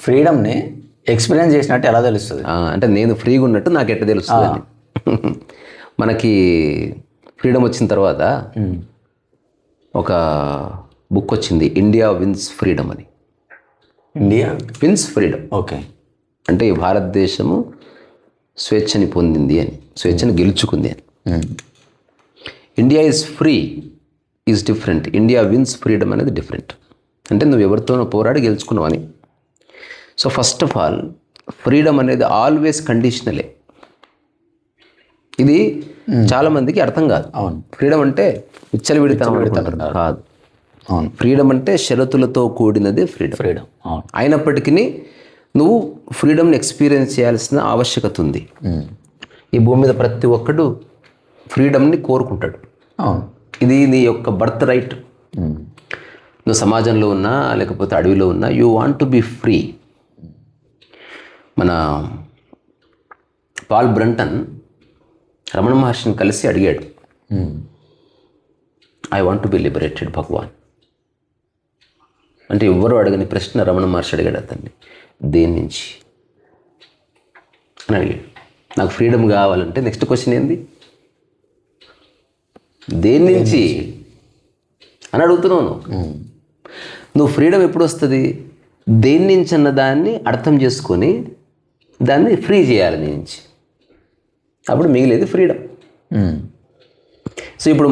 ఫ్రీడమ్ని experience చేసినట్టు ఎలా తెలుస్తుంది? అంటే నేను ఫ్రీగా ఉన్నట్టు నాకు ఎట్లా తెలుస్తుంది అని. మనకి ఫ్రీడమ్ వచ్చిన తర్వాత ఒక బుక్ వచ్చింది, ఇండియా విన్స్ ఫ్రీడమ్ అని. India wins freedom okay. అంటే ఈ భారతదేశము స్వేచ్ఛని పొందింది అని, స్వేచ్ఛని గెలుచుకుంది అని. India is free is different, India wins freedom అనేది డిఫరెంట్. అంటే నువ్వు ఎవరితోనో పోరాడి గెలుచుకున్నావు అని. So first of all freedom అనేది ఆల్వేస్ కండిషనలే. ఇది చాలామందికి అర్థం కాదు. అవును, ఫ్రీడమ్ అంటే విచ్చలవిడితనం కాదు. అవును, ఫ్రీడమ్ అంటే షరతులతో కూడినది ఫ్రీడమ్. ఫ్రీడమ్ అవును. అయినప్పటికీ నువ్వు ఫ్రీడమ్ని ఎక్స్పీరియన్స్ చేయాల్సిన ఆవశ్యకత ఉంది. ఈ భూమి మీద ప్రతి ఒక్కడు ఫ్రీడమ్ని కోరుకుంటాడు. అవును, ఇది నీ యొక్క బర్త్ రైట్. నువ్వు సమాజంలో ఉన్నా లేకపోతే అడవిలో ఉన్నా, you want to be free. మన పాల్ బ్రంటన్ రమణ మహర్షిని కలిసి అడిగాడు, I want to be liberated Bhagavan అంటే ఎవ్వరూ అడగని ప్రశ్న రమణ మహర్షి అడిగాడు అతన్ని, దేని నుంచి అని అడిగాడు. నాకు ఫ్రీడమ్ కావాలంటే నెక్స్ట్ క్వశ్చన్ ఏంది, దేని నుంచి అని అడుగుతున్నావు. నువ్వు ఫ్రీడమ్ ఎప్పుడు వస్తుంది, దేని నుంచి అన్న దాన్ని అర్థం చేసుకొని దాన్ని ఫ్రీ చేయాలి నీ నుంచి, అప్పుడు మిగిలేది ఫ్రీడమ్. సో ఇప్పుడు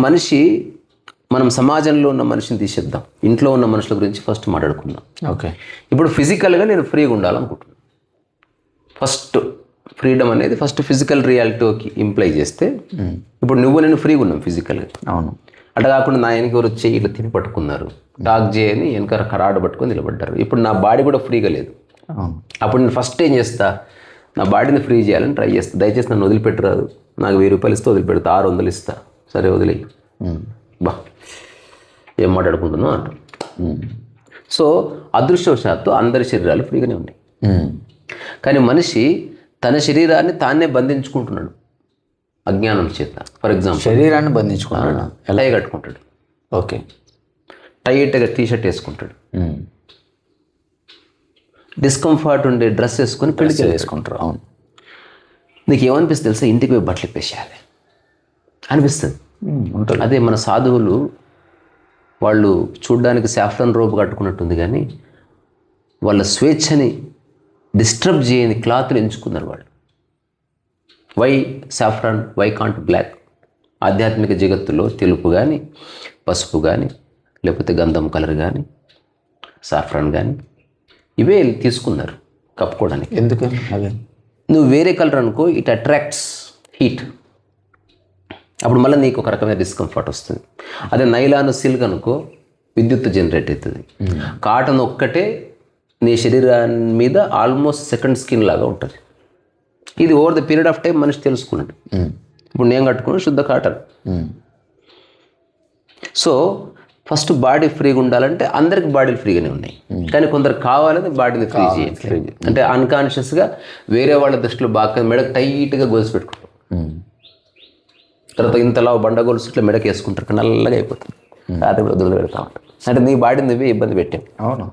మనం సమాజంలో ఉన్న మనిషిని తీసేద్దాం, ఇంట్లో ఉన్న మనుషుల గురించి ఫస్ట్ మాట్లాడుకుందాం. ఓకే. ఇప్పుడు ఫిజికల్గా నేను ఫ్రీగా ఉండాలనుకుంటున్నాను. ఫస్ట్ ఫ్రీడమ్ అనేది ఫస్ట్ ఫిజికల్ రియాలిటీకి ఇంప్లై చేస్తే, ఇప్పుడు నువ్వు నేను ఫ్రీగా ఉన్నాం ఫిజికల్గా. అవును. అట్లా కాకుండా నా వెనక ఎవరు వచ్చి ఇట్లా తిని పట్టుకున్నారు, టాక్ చేయని వెనక కరాడు పట్టుకొని నిలబడ్డారు. ఇప్పుడు నా బాడీ కూడా ఫ్రీగా లేదు. అప్పుడు నేను ఫస్ట్ ఏం చేస్తా, నా బాడీని ఫ్రీ చేయాలని ట్రై చేస్తా. దయచేసి నన్ను వదిలిపెట్టరాదు, నాకు 1000 రూపాయలు ఇస్తే వదిలిపెడతా, 600 ఇస్తా, సరే వదిలే, బా ఏం మాట్లాడుకుంటున్నావు అంట. సో అదృష్టవశాత్తు అందరి శరీరాలు ఫ్రీగానే ఉన్నాయి. కానీ మనిషి తన శరీరాన్ని తానే బంధించుకుంటున్నాడు అజ్ఞానం చేత. ఫర్ ఎగ్జాంపుల్ శరీరాన్ని బంధించుకున్నాడు, ఎలా కట్టుకుంటాడు, ఓకే, టైట్గా టీషర్ట్ వేసుకుంటాడు, డిస్కంఫర్ట్ ఉండే డ్రెస్ వేసుకొని పెళ్లికి వేసుకుంటారు. అవును. నీకు ఏమనిపిస్తుంది తెలుసా, ఇంటికి పోయి బట్టలు ఇప్పేసేయాలి అనిపిస్తుంది. అదే మన సాధువులు వాళ్ళు చూడ్డానికి సాఫ్రాన్ రోబ్ కట్టుకున్నట్టుంది, కానీ వాళ్ళ స్వేచ్ఛని డిస్టర్బ్ చేయని క్లాత్లు ఎంచుకున్నారు వాళ్ళు. Why saffron, why can't black? ఆధ్యాత్మిక జగత్తులో తెలుపు కానీ, పసుపు కానీ, లేకపోతే గంధం కలర్ కానీ, సాఫ్రాన్ కానీ, ఇవే తీసుకున్నారు కప్పుకోవడానికి. ఎందుకు? అదే నువ్వు వేరే కలర్ అనుకో, ఇట్ అట్రాక్ట్స్ హీట్, అప్పుడు మళ్ళీ నీకు ఒక రకమైన డిస్కంఫర్ట్ వస్తుంది. అదే నైలాన్, సిల్క్ అనుకో, విద్యుత్ జనరేట్ అవుతుంది. కాటన్ ఒక్కటే నీ శరీరాన్ని మీద ఆల్మోస్ట్ సెకండ్ స్కిన్ లాగా ఉంటుంది. ఇది over the period of time మనిషి తెలుసుకున్నాడు. ఇప్పుడు నేను కట్టుకున్నాను శుద్ధ కాటన్. సో ఫస్ట్ బాడీ ఫ్రీగా ఉండాలంటే అందరికి బాడీలు ఫ్రీగానే ఉన్నాయి, కానీ కొందరు కావాలని బాడీని ఫ్రీ చేయాలి. అంటే అన్కాన్షియస్గా వేరే వాళ్ళ దృష్టిలో బాగా మెడకు టైట్గా గొలుసు పెట్టుకుంటారు, తర్వాత ఇంతలా బండ గొలుసు ఇట్లా మెడకు వేసుకుంటారు, నల్లగా అయిపోతుంది, రాత్రి కూడా దురద పెడతా ఉంటారు. అంటే నీ బాడీని నువ్వే ఇబ్బంది పెట్టావు. అవును.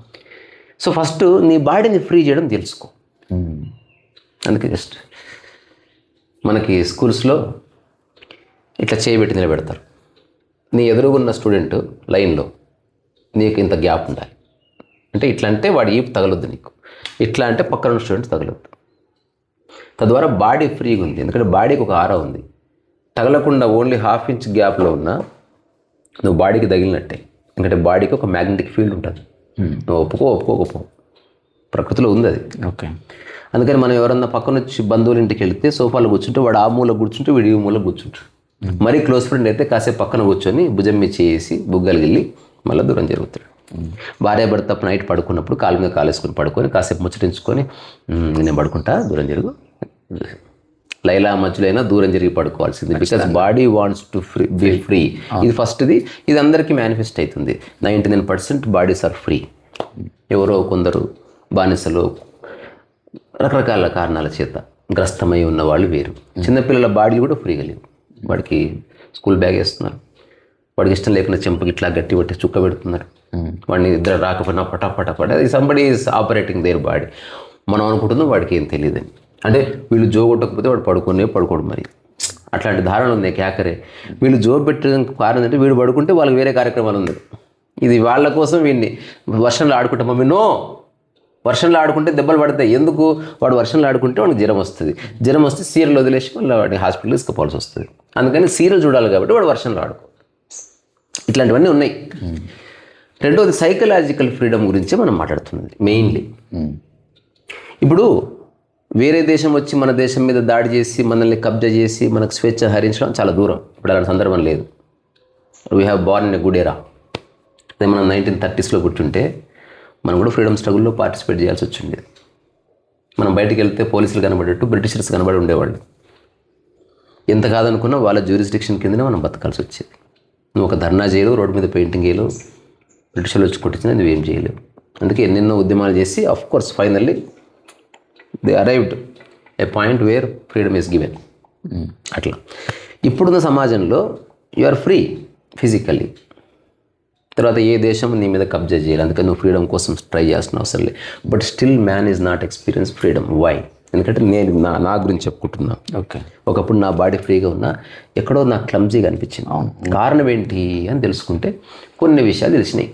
సో ఫస్ట్ నీ బాడీని ఫ్రీ చేయడం తెలుసుకో. అందుకే జస్ట్ మనకి స్కూల్స్లో ఇట్లా చేయబెట్టి నిలబెడతారు. నీ ఎదురుగున్న స్టూడెంట్ లైన్లో నీకు ఇంత గ్యాప్ ఉండాలి, అంటే ఇట్లా అంటే వాడి ఈపు తగలొద్దు, నీకు ఇట్లా అంటే పక్కన ఉన్న స్టూడెంట్ తగలొద్దు. తద్వారా బాడీ ఫ్రీగా ఉంది, ఎందుకంటే బాడీకి ఒక ఆరా ఉంది. తగలకుండా ఓన్లీ ½ ఇంచ్ గ్యాప్లో ఉన్నా నువ్వు బాడీకి తగిలినట్టే, ఎందుకంటే బాడీకి ఒక మ్యాగ్నెటిక్ ఫీల్డ్ ఉంటుంది. నువ్వు ఒప్పుకోకపో, ప్రకృతిలో ఉంది అది. ఓకే. అందుకని మనం ఎవరన్నా పక్కన వచ్చి బంధువుల ఇంటికి వెళ్తే సోఫాలో కూర్చుంటే వాడు ఆ మూల కూర్చుంటే వీడు ఈ మూల కూర్చుంటాడు. మరీ క్లోజ్ ఫ్రెండ్ అయితే కాసేపు పక్కన కూర్చొని భుజం మీద చేసి బుగ్గలు గిల్లి మళ్ళీ దూరం జరుగుతాడు. భార్య భర్త నైట్ పడుకున్నప్పుడు కాలు మీద కాలేసుకొని పడుకొని కాసేపు ముచ్చటించుకొని నేను పడుకుంటా, దూరం జరుగు, లైలా మధ్యలో అయినా దూరం జరిగి పడుకోవాల్సింది. Because body wants to be free. ఇది ఫస్ట్ది, ఇది అందరికీ మేనిఫెస్ట్ అవుతుంది. 99% బాడీస్ ఆర్ ఫ్రీ. ఎవరో కొందరు బానిసలు రకరకాల కారణాల చేత గ్రస్తమై ఉన్న వాళ్ళు వేరు. చిన్నపిల్లల బాడీలు కూడా ఫ్రీగా లేవు. వాడికి స్కూల్ బ్యాగ్ వేస్తున్నారు, వాడికి ఇష్టం లేకుండా చెంపకి ఇట్లా గట్టి పట్టి చుక్క పెడుతున్నారు. వాడిని ఇద్దరు రాకపోయినా పటాపట somebody is operating their body. మనం అనుకుంటున్నాం వాడికి ఏం తెలియదని. అంటే వీళ్ళు జో కొట్టకపోతే వాడు పడుకోడు. మరి అట్లాంటి ధారణ ఉంది క్యాకరే. వీళ్ళు జో పెట్టడానికి కారణం అంటే వీడు పడుకుంటే వాళ్ళకి వేరే కార్యక్రమాలు ఉంది. ఇది వాళ్ళ కోసం వీడిని వర్షంలో ఆడుకుంటాం. మమ్మీ నో, వర్షంలో ఆడుకుంటే దెబ్బలు పడతాయి. ఎందుకు? వాడు వర్షంలో ఆడుకుంటే వాడికి జ్వరం వస్తుంది. జ్వరం వస్తే సీరియల్ వదిలేసి మళ్ళీ వాడిని హాస్పిటల్ తీసుకుపోవాల్సి వస్తుంది. అందుకని సీరియల్ చూడాలి కాబట్టి వాడు వర్షంలో ఆడుకో. ఇట్లాంటివన్నీ ఉన్నాయి. రెండోది సైకలాజికల్ ఫ్రీడమ్ గురించే మనం మాట్లాడుతున్నది మెయిన్లీ. ఇప్పుడు వేరే దేశం వచ్చి మన దేశం మీద దాడి చేసి మనల్ని కబ్జా చేసి మనకు స్వేచ్ఛ హరించడం చాలా దూరం. ఇప్పుడు అలాంటి సందర్భం లేదు. We have born in a good ఎరా. అదే మనం 1930s పుట్టుంటే మనం కూడా ఫ్రీడమ్ స్ట్రగుల్లో పార్టిసిపేట్ చేయాల్సి వచ్చింది. మనం బయటికి వెళ్తే పోలీసులు కనబడేట్టు బ్రిటిషర్స్ కనబడి ఉండేవాళ్ళు. ఎంత కాదనుకున్నా వాళ్ళ జ్యూరిస్డిక్షన్ కిందనే మనం బతకాల్సి వచ్చేది. నువ్వు ఒక ధర్నా చేయలేవు, రోడ్డు మీద పెయింటింగ్ చేయలేవు, బ్రిటిషర్లు వచ్చి కొట్టించినా నువ్వేం చేయలేవు. అందుకే ఎన్నెన్నో ఉద్యమాలు చేసి of course finally they arrived A point where freedom is given. అట్లా ఇప్పుడున్న సమాజంలో యు ఆర్ ఫ్రీ ఫిజికల్లీ. తర్వాత ఏ దేశం నీ మీద కబ్జా చేయాలి, అందుకని నువ్వు ఫ్రీడమ్ కోసం ట్రై చేయాల్సిన అవసరం లేదు. But still man is not experience freedom. Why? ఎందుకంటే నేను నా గురించి చెప్పుకుంటున్నా. ఓకే, ఒకప్పుడు నా బాడీ ఫ్రీగా ఉన్నా ఎక్కడో నాకు క్లమ్జీగా అనిపించింది. కారణం ఏంటి అని తెలుసుకుంటే కొన్ని విషయాలు తెలిసినాయి.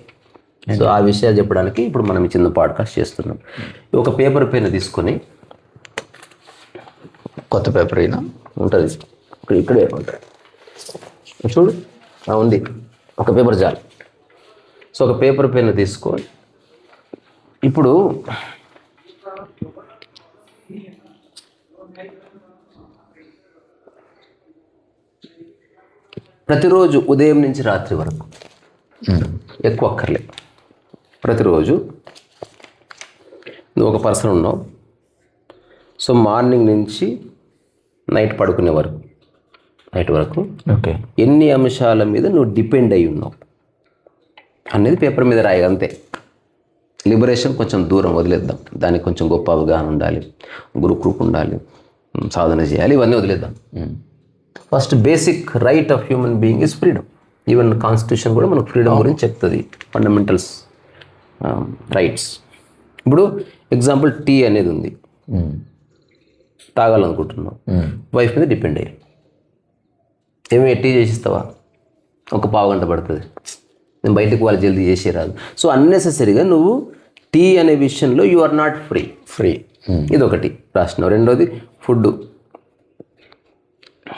సో ఆ విషయాలు చెప్పడానికి ఇప్పుడు మనం చిన్న పాడ్కాస్ట్ చేస్తున్నాం. ఒక పేపర్ పైన తీసుకొని, కొత్త పేపర్ అయినా ఉంటుంది ఇక్కడే ఉంటుంది చూడు, ఉంది ఒక పేపర్ చాలు. సో ఒక పేపర్ పైన తీసుకోవాలి. ఇప్పుడు ప్రతిరోజు ఉదయం నుంచి రాత్రి వరకు, ఎక్కువ అక్కర్లేదు, ప్రతిరోజు నువ్వు ఒక పర్సన్ ఉన్నావు. సో మార్నింగ్ నుంచి నైట్ పడుకునే వరకు, ఓకే, ఎన్ని అంశాల మీద నువ్వు డిపెండ్ అయి ఉన్నావు అనేది పేపర్ మీద రాయి. అంతే. లిబరేషన్ కొంచెం దూరం వదిలేద్దాం, దానికి కొంచెం గొప్ప అవగాహన ఉండాలి, గ్రూప్ ఉండాలి, సాధన చేయాలి, ఇవన్నీ వదిలేద్దాం. First basic right of human being is freedom. Even constitution కూడా మనకు ఫ్రీడమ్ గురించి చెప్తుంది, ఫండమెంటల్స్ రైట్స్. ఇప్పుడు ఎగ్జాంపుల్ టీ అనేది ఉంది, తాగాలనుకుంటున్నావు, వైఫ్ మీద డిపెండ్ అయ్యి ఏమి టీ చేసిస్తావా, ఒక పావు గంట పడుతుంది, నేను బయటకు వాళ్ళు జల్దీ చేసే రాదు. సో అన్నెసెసరీగా నువ్వు టీ అనే విషయంలో యు ఆర్ నాట్ ఫ్రీ. ఇదొకటి రాసినావు. రెండోది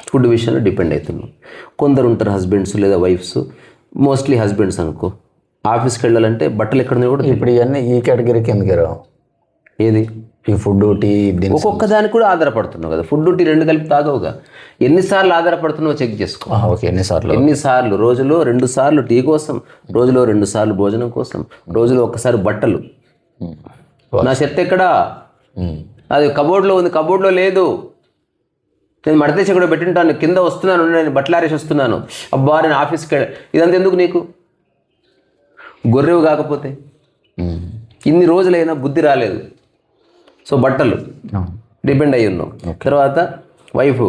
ఫుడ్ విషయంలో డిపెండ్ అవుతున్నావు. కొందరు ఉంటారు హస్బెండ్స్ లేదా వైఫ్స్, మోస్ట్లీ హస్బెండ్స్ అనుకో, ఆఫీస్కి వెళ్ళాలంటే బట్టలు ఎక్కడ కూడా. ఇప్పుడు ఇవన్నీ ఈ కేటగిరీకి ఎందుకు రావు? ఏది? ఈ ఫుడ్, టీ, ఒక్కొక్క దానికి కూడా ఆధారపడుతున్నావు కదా. ఫుడ్, టీ రెండు కలిపి తాగవుగా. ఎన్నిసార్లు ఆధారపడుతున్నావు చెక్ చేసుకో. ఓకే, ఎన్నిసార్లు? రోజులో 2 సార్లు టీ కోసం, రోజులో 2 సార్లు భోజనం కోసం, రోజులో 1 సారి బట్టలు. నా షర్ట్ ఎక్కడా? అది కబోర్డ్లో ఉంది, కబోర్డ్లో లేదు. నేను మడతేసి కూడా పెట్టింటాను, కింద వస్తున్నాను, నేను బట్టలారేసి వస్తున్నాను, అబ్బా నేను ఆఫీస్కి వెళ్ళా. ఇదంతా ఎందుకు నీకు? గొర్రెవు కాకపోతే ఇన్ని రోజులైనా బుద్ధి రాలేదు. సో బట్టలు డిపెండ్ అయ్యి ఉన్నాం. తర్వాత వైఫ్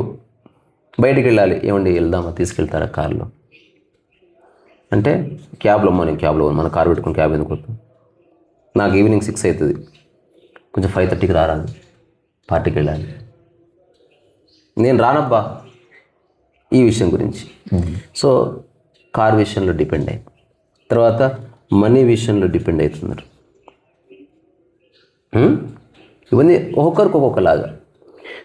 బయటికి వెళ్ళాలి, ఏమండి వెళ్దామా, తీసుకెళ్తారా కార్లో అంటే, క్యాబ్లో అమ్మా, నేను క్యాబ్లో మన కారు పెట్టుకుని క్యాబ్ ఎందుకు వద్దు, నాకు ఈవినింగ్ 6 అవుతుంది, కొంచెం 5:30కి రారాదు, పార్టీకి వెళ్ళాలి. నేను రానబ్బా. ఈ విషయం గురించి. సో కార్ విషయంలో డిపెండ్ అయ్యి, తర్వాత మనీ విషయంలో డిపెండ్ అవుతున్నారు. ఇవన్నీ ఒక్కొక్కరికి ఒక్కొక్కలాగా.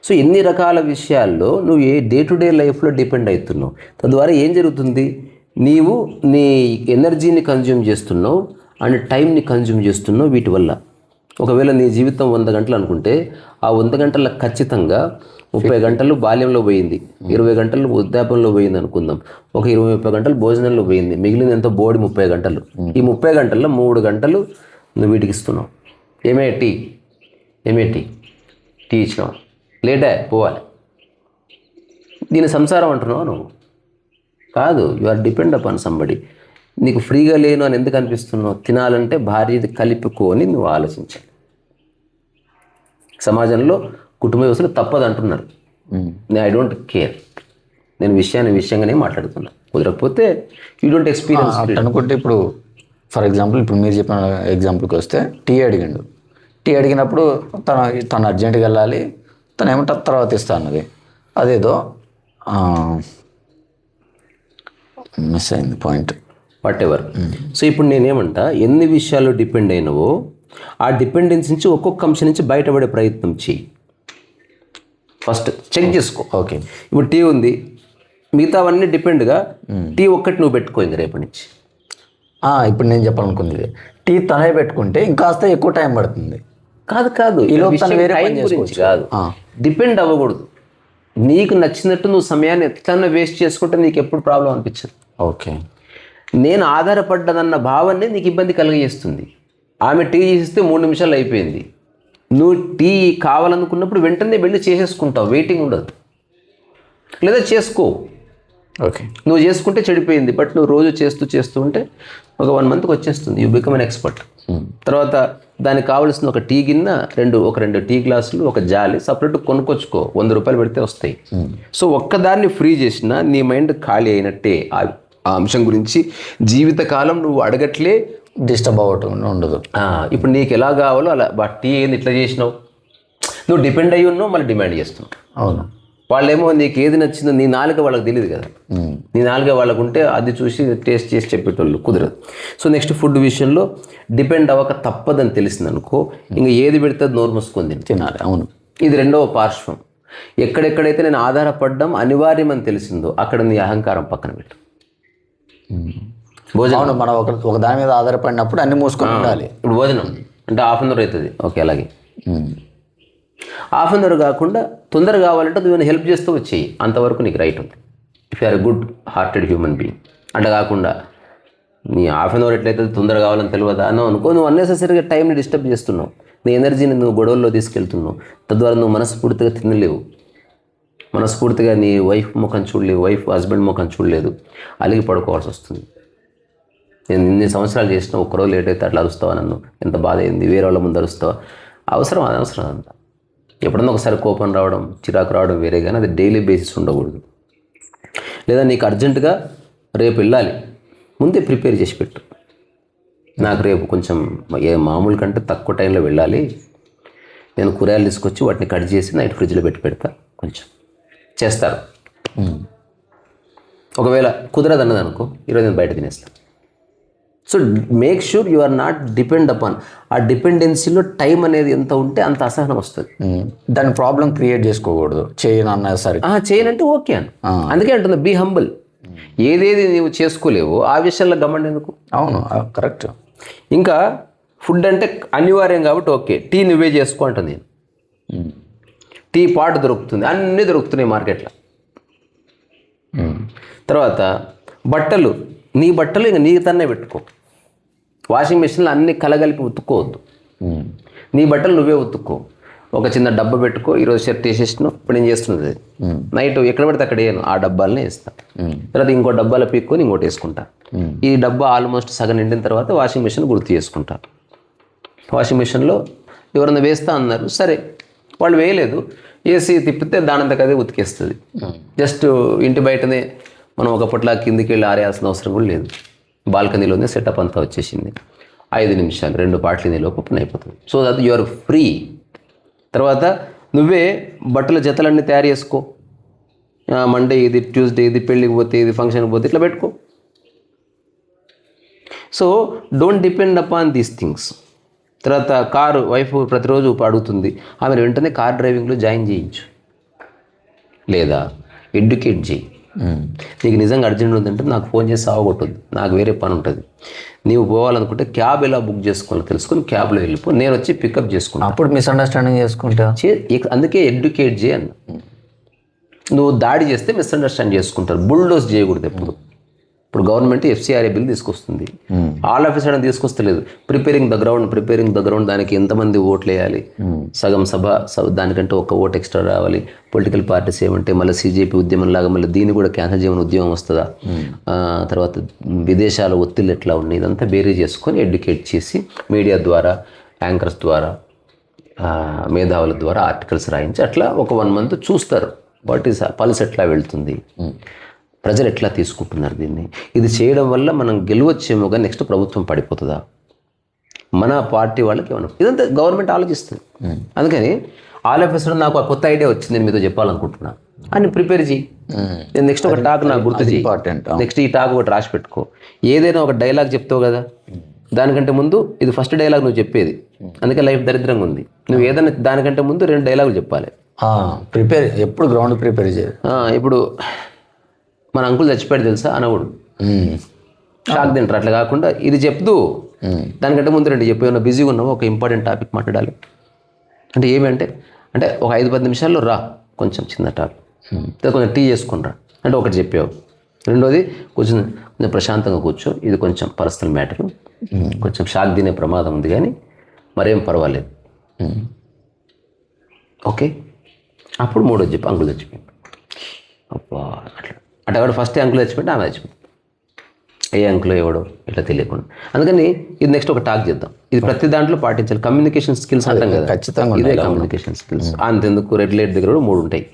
సో ఎన్ని రకాల విషయాల్లో నువ్వు డే టు డే లైఫ్లో డిపెండ్ అవుతున్నావు. తద్వారా ఏం జరుగుతుంది? నీవు నీ ఎనర్జీని కన్జ్యూమ్ చేస్తున్నావు అండ్ టైంని కన్జ్యూమ్ చేస్తున్నావు వీటి వల్ల. ఒకవేళ నీ జీవితం 100 గంటలు అనుకుంటే, ఆ 100 గంటల ఖచ్చితంగా 30 గంటలు బాల్యంలో పోయింది, 20 గంటలు వృద్ధాప్యంలో పోయింది అనుకుందాం, ఒక 20-30 గంటలు భోజనంలో పోయింది, మిగిలిన ఎంతో బోడి 30 గంటలు. ఈ 30 గంటల్లో 3 గంటలు నువ్వు వీటికి ఇస్తున్నావు. ఏమే టీ ఇచ్చినావు, లేటే పోవాలి. దీని సంసారం అంటున్నావు నువ్వు కాదు. You are depend upon somebody. నీకు ఫ్రీగా లేను అని ఎందుకు అనిపిస్తున్నావు? తినాలంటే భార్యది కలుపుకొని నువ్వు ఆలోచించాలి. సమాజంలో కుటుంబ వ్యవస్థలు తప్పదు అంటున్నారు. I don't care. నేను విషయంగానే మాట్లాడుతున్నా. కుదరకపోతే యూ డోంట్ ఎక్స్పీరియన్స్. అనుకుంటే ఇప్పుడు ఫర్ ఎగ్జాంపుల్ ఇప్పుడు మీరు చెప్పిన ఎగ్జాంపుల్కి వస్తే టీ అడిగిండు. టీ అడిగినప్పుడు తను అర్జెంటుగా వెళ్ళాలి, తను ఏమంటే తర్వాత ఇస్తా అన్నది. అదేదో మిస్ అయింది పాయింట్. What ever. సో ఇప్పుడు నేనేమంటా, ఎన్ని విషయాల్లో డిపెండ్ అయినవో ఆ డిపెండెన్సీ నుంచి ఒక్కొక్క అంశం నుంచి బయటపడే ప్రయత్నం చేయి. ఫస్ట్ చెక్ చేసుకో. ఓకే, ఇప్పుడు టీ ఉంది, మిగతావన్నీ డిపెండ్గా టీ ఒక్కటి నువ్వు పెట్టుకో ఇంక రేపటి నుంచి. ఇప్పుడు నేను చెప్పాలనుకుంది ఇది. టీ తనే పెట్టుకుంటే ఇంకాస్త ఎక్కువ టైం పడుతుంది. కాదు టైం గురించి కాదు, డిపెండ్ అవ్వకూడదు. నీకు నచ్చినట్టు నువ్వు సమయాన్ని ఎట్లన్నా వేస్ట్ చేసుకుంటే నీకు ఎప్పుడు ప్రాబ్లం అనిపించదు. ఓకే, నేను ఆధారపడ్డదన్న భావాన్ని నీకు ఇబ్బంది కలిగజేస్తుంది. ఆమె టీ చేస్తే 3 నిమిషాలు అయిపోయింది, నువ్వు టీ కావాలనుకున్నప్పుడు వెంటనే వెళ్ళి చేసేసుకుంటావు, వెయిటింగ్ ఉండదు. లేదా చేసుకో, ఓకే, నువ్వు చేసుకుంటే చెడిపోయింది. బట్ నువ్వు రోజు చేస్తూ ఉంటే ఒక 1 మంత్కి వచ్చేస్తుంది, యూ బికమ్ అన్ ఎక్స్పర్ట్. తర్వాత దానికి కావాల్సిన ఒక టీ గిన్నె, ఒక రెండు టీ గ్లాసులు, ఒక జాలి సపరేట్ కొనుక్కొచ్చుకో, 100 రూపాయలు పెడితే వస్తాయి. సో ఒక్కదాన్ని ఫ్రీ చేసినా నీ మైండ్ ఖాళీ అయినట్టే. ఆ అంశం గురించి జీవితకాలం నువ్వు అడగట్లే, డిస్టర్బ్ అవ్వటం ఉండదు. ఇప్పుడు నీకు ఎలా కావాలో అలా. టీ ఏంది ఇట్లా చేసినావు, నువ్వు డిపెండ్ అయ్యి ఉన్నావు, మళ్ళీ డిమాండ్ చేస్తున్నావు. అవును, వాళ్ళేమో నీకు ఏది నచ్చిందో నీ నాలుక వాళ్ళకి తెలియదు కదా. నీ నాలుక వాళ్ళకు ఉంటే అది చూసి టేస్ట్ చేసి చెప్పేటోళ్ళు, కుదరదు. సో నెక్స్ట్ ఫుడ్ విషయంలో డిపెండ్ అవ్వక తప్పదని తెలిసింది అనుకో, ఇంకా ఏది పెడితే నోరు మూసుకొని తినాలి. అవును, ఇది రెండవ పార్శ్వం. ఎక్కడెక్కడైతే నేను ఆధారపడడం అనివార్యమని తెలిసిందో అక్కడ నీ అహంకారం పక్కన పెట్టు. భోజనం మనం ఒక దాని మీద ఆధారపడినప్పుడు అన్ని మూసుకొని ఉండాలి. ఇప్పుడు భోజనం అంటే 1/2 అవర్ అవుతుంది, ఓకే, అలాగే 1/2 అవర్ కాకుండా తొందరగా కావాలంటే నువ్వు హెల్ప్ చేస్తూ వచ్చేయి, అంతవరకు నీకు రైట్ ఉంది. If you are a good hearted human being. అంటే కాకుండా నీ 1/2 అవర్ ఎట్లయితే తొందరగా కావాలని తెలియదా అన్నావు అనుకో, నువ్వు అన్నెసెసరీగా టైంని డిస్టర్బ్ చేస్తున్నావు, నీ ఎనర్జీని నువ్వు గొడవల్లో తీసుకెళ్తున్నావు. తద్వారా నువ్వు మనస్ఫూర్తిగా తినలేవు, మనస్ఫూర్తిగా నీ వైఫ్ ముఖం చూడలేవు, హస్బెండ్ ముఖం చూడలేదు, అలిగి పడుకోవాల్సి వస్తుంది. నేను ఇన్ని సంవత్సరాలు చేసిన ఒక్కరోజు లేట్ అయితే అట్లా అరుస్తావా, నన్ను ఎంత బాధ అయింది, వేరే వాళ్ళ ముందు అరుస్తావా, అనవసరం అంతా. ఎప్పుడన్నా ఒకసారి కోపం రావడం, చిరాకు రావడం వేరే, కానీ అది డైలీ బేసిస్ ఉండకూడదు. లేదా నీకు అర్జెంటుగా రేపు వెళ్ళాలి, ముందే ప్రిపేర్ చేసి పెట్టు. నాకు రేపు కొంచెం మామూలు కంటే తక్కువ టైంలో వెళ్ళాలి, నేను కూరగాయలు తీసుకొచ్చి వాటిని కట్ చేసి నైట్ ఫ్రిడ్జ్లో పెడతా, కొంచెం చేస్తారు. ఒకవేళ కుదరదన్నది అనుకో, ఈరోజు నేను బయట తినేస్తాను. So make sure you are not depend upon. ఆ డిపెండెన్సీలో టైం అనేది ఎంత ఉంటే అంత అసహనం వస్తుంది. దాని ప్రాబ్లం క్రియేట్ చేసుకోకూడదు. చేయనన్నా సరే చేయనంటే ఓకే అని, అందుకే అంటుంది బీ హంబుల్. ఏదేది నీవు చేసుకోలేవో ఆ విషయంలో గమనం ఎందుకు. అవును, కరెక్ట్. ఇంకా ఫుడ్ అంటే అనివార్యం కాబట్టి ఓకే, టీ నువ్వే చేసుకో అంటుంది నేను. టీ పాట్ దొరుకుతుంది, అన్నీ దొరుకుతున్నాయి మార్కెట్లో. తర్వాత బట్టలు, నీ బట్టలు ఇంకా నీ తన్నే పెట్టుకో, వాషింగ్ మిషన్లో అన్ని కలగలిపి ఉతుక్కోవద్దు, నీ బట్టలు నువ్వే ఉతుక్కో. ఒక చిన్న డబ్బా పెట్టుకో, ఈరోజు షర్ట్ వేసేసినావు, ఇప్పుడు నేను చేస్తున్నది నైట్ ఎక్కడ పడితే అక్కడ వేయను, ఆ డబ్బాలనే వేస్తాను. తర్వాత ఇంకో డబ్బాలో పీక్కొని ఇంకోటి వేసుకుంటా. ఈ డబ్బా ఆల్మోస్ట్ సగం నిండిన తర్వాత వాషింగ్ మిషన్ గుర్తు చేసుకుంటా. వాషింగ్ మిషన్లో ఎవరన్నా వేస్తా అన్నారు, సరే వాళ్ళు వేయలేదు, ఏసీ తిప్పితే దానంతకదే ఉతికేస్తుంది. జస్ట్ ఇంటి బయటనే మనం ఒకప్పట్లా కిందికి వెళ్ళి ఆరేయాల్సిన అవసరం కూడా లేదు, బాల్కనీలోనే సెటప్ అంతా వచ్చేసింది. 5 నిమిషాలు 2 పాటలు నీలోపు పని అయిపోతుంది. So that you are free. తర్వాత నువ్వే బట్టల జతలన్నీ తయారు చేసుకో, మండే ఇది, ట్యూస్డే ఇది, పెళ్ళికి పోతే ఇది, ఫంక్షన్కి పోతే ఇట్లా పెట్టుకో. So don't depend upon these things. తర్వాత కారు వైఫ్ ప్రతిరోజు అడుగుతుంది, ఆమె వెంటనే కార్ డ్రైవింగ్లో జాయిన్ చేయించు, లేదా ఎడ్యుకేట్ చేయి. నీకు నిజంగా అర్జెంట్ ఉందంటే నాకు ఫోన్ చేసి సావగొట్టద్దు, నాకు వేరే పని ఉంటుంది. నీవు పోవాలనుకుంటే క్యాబ్ ఎలా బుక్ చేసుకోవాలో తెలుసుకొని క్యాబ్లో వెళ్ళిపో, నేను వచ్చి పికప్ చేసుకుంటాను. అప్పుడు మిస్అండర్స్టాండింగ్ చేసుకుంటా. అందుకే ఎడ్యుకేట్ చేయి అన్న. నువ్వు దాడి చేస్తే మిస్అండర్స్టాండ్ చేసుకుంటారు. బుల్డోస్ చేయకూడదు ఎప్పుడు. ఇప్పుడు గవర్నమెంట్ FCRA బిల్ తీసుకొస్తుంది, ఆల్ ఆఫ్ సడన్ తీసుకొస్తలేదు. ప్రిపేరింగ్ ద గ్రౌండ్, దానికి ఎంతమంది ఓట్లు వేయాలి, సగం సభ దానికంటే ఒక ఓటు ఎక్స్ట్రా రావాలి, పొలిటికల్ పార్టీస్ ఏమంటే మళ్ళీ CJP ఉద్యమం లాగా మళ్ళీ దీన్ని కూడా క్యాన్సర్ చేయమని ఉద్యమం వస్తుందా, తర్వాత విదేశాల ఒత్తిళ్ళు ఎట్లా ఉన్నాయి, ఇదంతా బేరీ చేసుకొని ఎడ్యుకేట్ చేసి మీడియా ద్వారా, యాంకర్స్ ద్వారా, మేధావుల ద్వారా ఆర్టికల్స్ రాయించి అట్లా ఒక 1 మంత్ చూస్తారు వాట్ ఈస్ పల్స్ ఎట్లా వెళ్తుంది. ప్రజలు ఎట్లా తీసుకుంటున్నారు దీన్ని, ఇది చేయడం వల్ల మనం గెలవచ్చేమో కానీ నెక్స్ట్ ప్రభుత్వం పడిపోతుందా, మన పార్టీ వాళ్ళకి ఏమన్నా, ఇదంతా గవర్నమెంట్ ఆలోచిస్తుంది. అందుకని ఆల్ ఆఫ్ సడన్ నాకు ఆ కొత్త ఐడియా వచ్చింది, నేను మీతో చెప్పాలనుకుంటున్నా అని ప్రిపేర్ చేయి. నేను నెక్స్ట్ ఒక టాక్ నాకు గుర్తు చేయి, నెక్స్ట్ ఈ టాక్ ఒకటి రాసి పెట్టుకో. ఏదైనా ఒక డైలాగ్ చెప్తావు కదా, దానికంటే ముందు ఇది ఫస్ట్ డైలాగ్ నువ్వు చెప్పేది, అందుకే లైఫ్ దరిద్రంగా ఉంది. నువ్వు ఏదైనా దానికంటే ముందు 2 డైలాగులు చెప్పాలి. ప్రిపేర్ ఎప్పుడు గ్రౌండ్ ప్రిపేర్ చేయాలి. ఇప్పుడు మన అంకుల్ చచ్చిపోయాడు తెలుసా అనకూడదు, షాక్ తింటారు. అట్లా కాకుండా ఇది చెప్తూ దానికంటే ముందు 2 చెప్పు. ఏమన్నా బిజీగా ఉన్నావు, ఒక ఇంపార్టెంట్ టాపిక్ మాట్లాడాలి అంటే ఏమంటే అంటే ఒక 5-10 నిమిషాల్లో రా, కొంచెం చిన్న టాపిక్, కొంచెం టీ చేసుకుని రా అంటే ఒకటి చెప్పావు. రెండోది కొంచెం ప్రశాంతంగా కూర్చో, ఇది కొంచెం పర్సనల్ మ్యాటర్, కొంచెం షాక్ తినే ప్రమాదం ఉంది కానీ మరేం పర్వాలేదు, ఓకే. అప్పుడు 3వది చెప్పి అంకుల్ చచ్చిపోయాడు. అబ్బా అట్లా అంటే ఎవడు ఫస్ట్ అంకుల్ చచ్చిపోయింటే ఆమె చచ్చిపోయింది, ఏ అంకుల్ ఎవడో ఇట్లా తెలియకుండా. అందుకని ఇది నెక్స్ట్ ఒక టాక్ చేద్దాం. ఇది ప్రతి దాంట్లో పాటించాలి. కమ్యూనికేషన్ స్కిల్స్ అంటాం కదా, ఖచ్చితంగా ఇదే కమ్యూనికేషన్ స్కిల్స్. అంతెందుకు రెడ్ లైట్ దగ్గర కూడా 3 ఉంటాయి.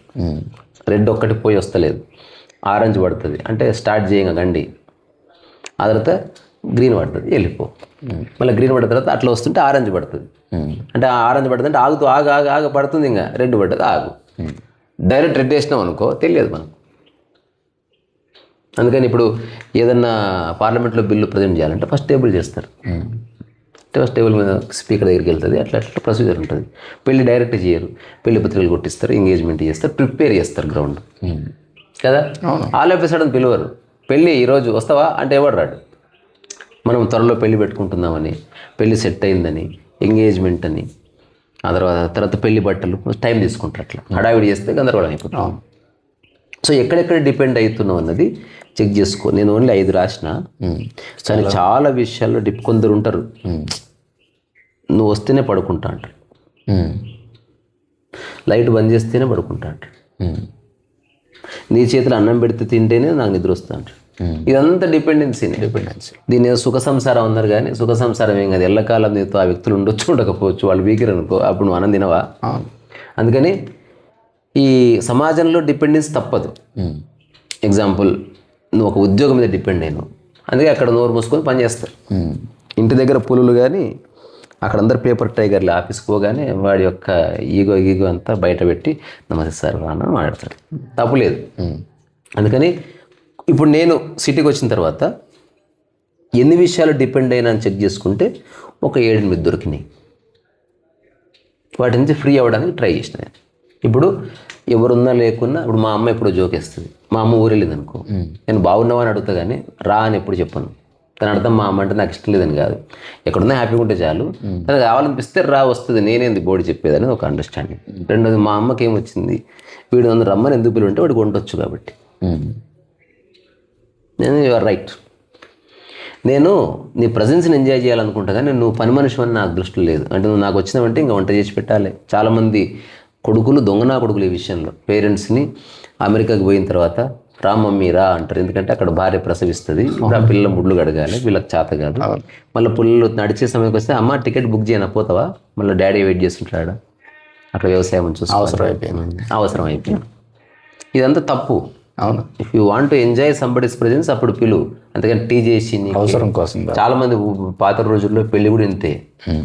రెడ్ ఒక్కటి పోయి వస్తలేదు, ఆరెంజ్ పడుతుంది అంటే స్టార్ట్ చేయంగా గండి, ఆ తర్వాత గ్రీన్ పడుతుంది వెళ్ళిపో, మళ్ళీ గ్రీన్ పడిన తర్వాత అట్లా వస్తుంటే ఆరెంజ్ పడుతుంది అంటే ఆరెంజ్ పడుతుంది అంటే ఆగుతూ ఆగ పడుతుంది, ఇంకా రెడ్ పడుతుంది ఆగు. డైరెక్ట్ రెడ్ వేసినాం అనుకో తెలియదు మనకు. అందుకని ఇప్పుడు ఏదన్నా పార్లమెంట్లో బిల్లు ప్రజెంట్ చేయాలంటే ఫస్ట్ టేబుల్ చేస్తారు, ఫస్ట్ టేబుల్ మీద స్పీకర్ దగ్గరికి వెళ్తుంది, అట్లా అట్లా ప్రొసీజర్ ఉంటుంది. పెళ్లి డైరెక్ట్ చేయరు, పెళ్లి పత్రికలు కొట్టిస్తారు, ఎంగేజ్మెంట్ చేస్తారు, ప్రిపేర్ చేస్తారు గ్రౌండ్ కదా. ఆల్ ఆఫ్ ఎ సడన్ పిలువరు, పెళ్ళి ఈరోజు వస్తావా అంటే ఎవరు రాడు. మనం త్వరలో పెళ్లి పెట్టుకుంటున్నామని, పెళ్లి సెట్ అయిందని, ఎంగేజ్మెంట్ అని, ఆ తర్వాత పెళ్లి బట్టలు టైం తీసుకుంటారు, అట్లా హడావిడి చేస్తే గందరగోళం అయిపోతాం. సో ఎక్కడెక్కడ డిపెండ్ అవుతున్నావు అన్నది చెక్ చేసుకో. నేను ఓన్లీ 5 రాసిన, కానీ చాలా విషయాల్లో కొందరు ఉంటారు, నువ్వు వస్తేనే పడుకుంటా అంటారు, లైట్ బంద్ చేస్తేనే పడుకుంటా అంటారు, నీ చేతిలో అన్నం పెడితే తింటేనే నాకు నిద్ర వస్తా అంటారు. ఇదంతా డిపెండెన్సీ. దీని ఏదో సుఖ సంసారం అన్నారు, కానీ సుఖ సంసారం ఏం కాదు. ఎల్లకాలం నీతో ఆ వ్యక్తులు ఉండొచ్చు ఉండకపోవచ్చు, వాళ్ళు వీకర్ అనుకో, అప్పుడు నువ్వు అన్నం తినవా. అందుకని ఈ సమాజంలో డిపెండెన్స్ తప్పదు. ఎగ్జాంపుల్, నువ్వు ఒక ఉద్యోగం మీద డిపెండ్ అయినావు, అందుకే అక్కడ నోరు మూసుకొని పని చేస్తారు. ఇంటి దగ్గర పులులు కానీ అక్కడ అందరు పేపర్ టైగర్లు, ఆఫీస్కి పోగానే వాడి యొక్క ఈగో అంతా బయట పెట్టి నమస్తే సార్ అని మాట్లాడతాడు, తప్పులేదు. అందుకని ఇప్పుడు నేను సిటీకి వచ్చిన తర్వాత ఎన్ని విషయాలు డిపెండ్ అయినా అని చెక్ చేసుకుంటే ఒక 7-8 దొరికినాయి. వాటి నుంచి ఫ్రీ అవ్వడానికి ట్రై చేసిన. ఇప్పుడు ఎవరున్నా లేకున్నా, ఇప్పుడు మా అమ్మ ఎప్పుడో జోకేస్తుంది, మా అమ్మ ఊరెళ్ళింది అనుకో, నేను బాగున్నావా అని అడుగుతా కానీ రా అని ఎప్పుడు చెప్పను. తన అర్థం మా అమ్మ అంటే నాకు ఇష్టం లేదని కాదు, ఎక్కడున్నా హ్యాపీగా ఉంటే చాలు, తనకు కావాలనిపిస్తే రా వస్తుంది, నేనేంది బోర్డు చెప్పేదని ఒక అండర్స్టాండింగ్. రెండోది, మా అమ్మకి ఏమొచ్చింది, వీడు నన్ను రమ్మని ఎందుకు పిలువంటే వాడికి వంటొచ్చు కాబట్టి. నేను యువర్ రైట్, నేను నీ ప్రజెన్స్ని ఎంజాయ్ చేయాలనుకుంటా కానీ నువ్వు పని మనిషి అని నాకు దృష్టిలో లేదు. అంటే నువ్వు నాకు వచ్చినావంటే ఇంకా వంట చేసి పెట్టాలి. చాలామంది కొడుకులు దొంగనా కొడుకులు ఈ విషయంలో పేరెంట్స్ని అమెరికాకి పోయిన తర్వాత రా మమ్మీ రా అంటారు, ఎందుకంటే అక్కడ భార్య ప్రసవిస్తుంది, ఆ పిల్లల ముడ్లు కడగాలి, వీళ్ళకి చేత కాదు. మళ్ళీ పిల్లలు నడిచే సమయంకి వస్తే అమ్మ టికెట్ బుక్ చేయనా పోతావా, మళ్ళీ డాడీ వెయిట్ చేస్తుంటాడా, అట్లా వ్యవసాయం చూసి అవసరం అయిపోయింది. ఇదంతా తప్పు. అవును, if you want to enjoy somebody's presence అప్పుడు పిలువు, అంతేగాని టీ చేసి అవసరం కోసం. చాలా మంది పాత రోజుల్లో పెళ్లి కూడా ఇంతే,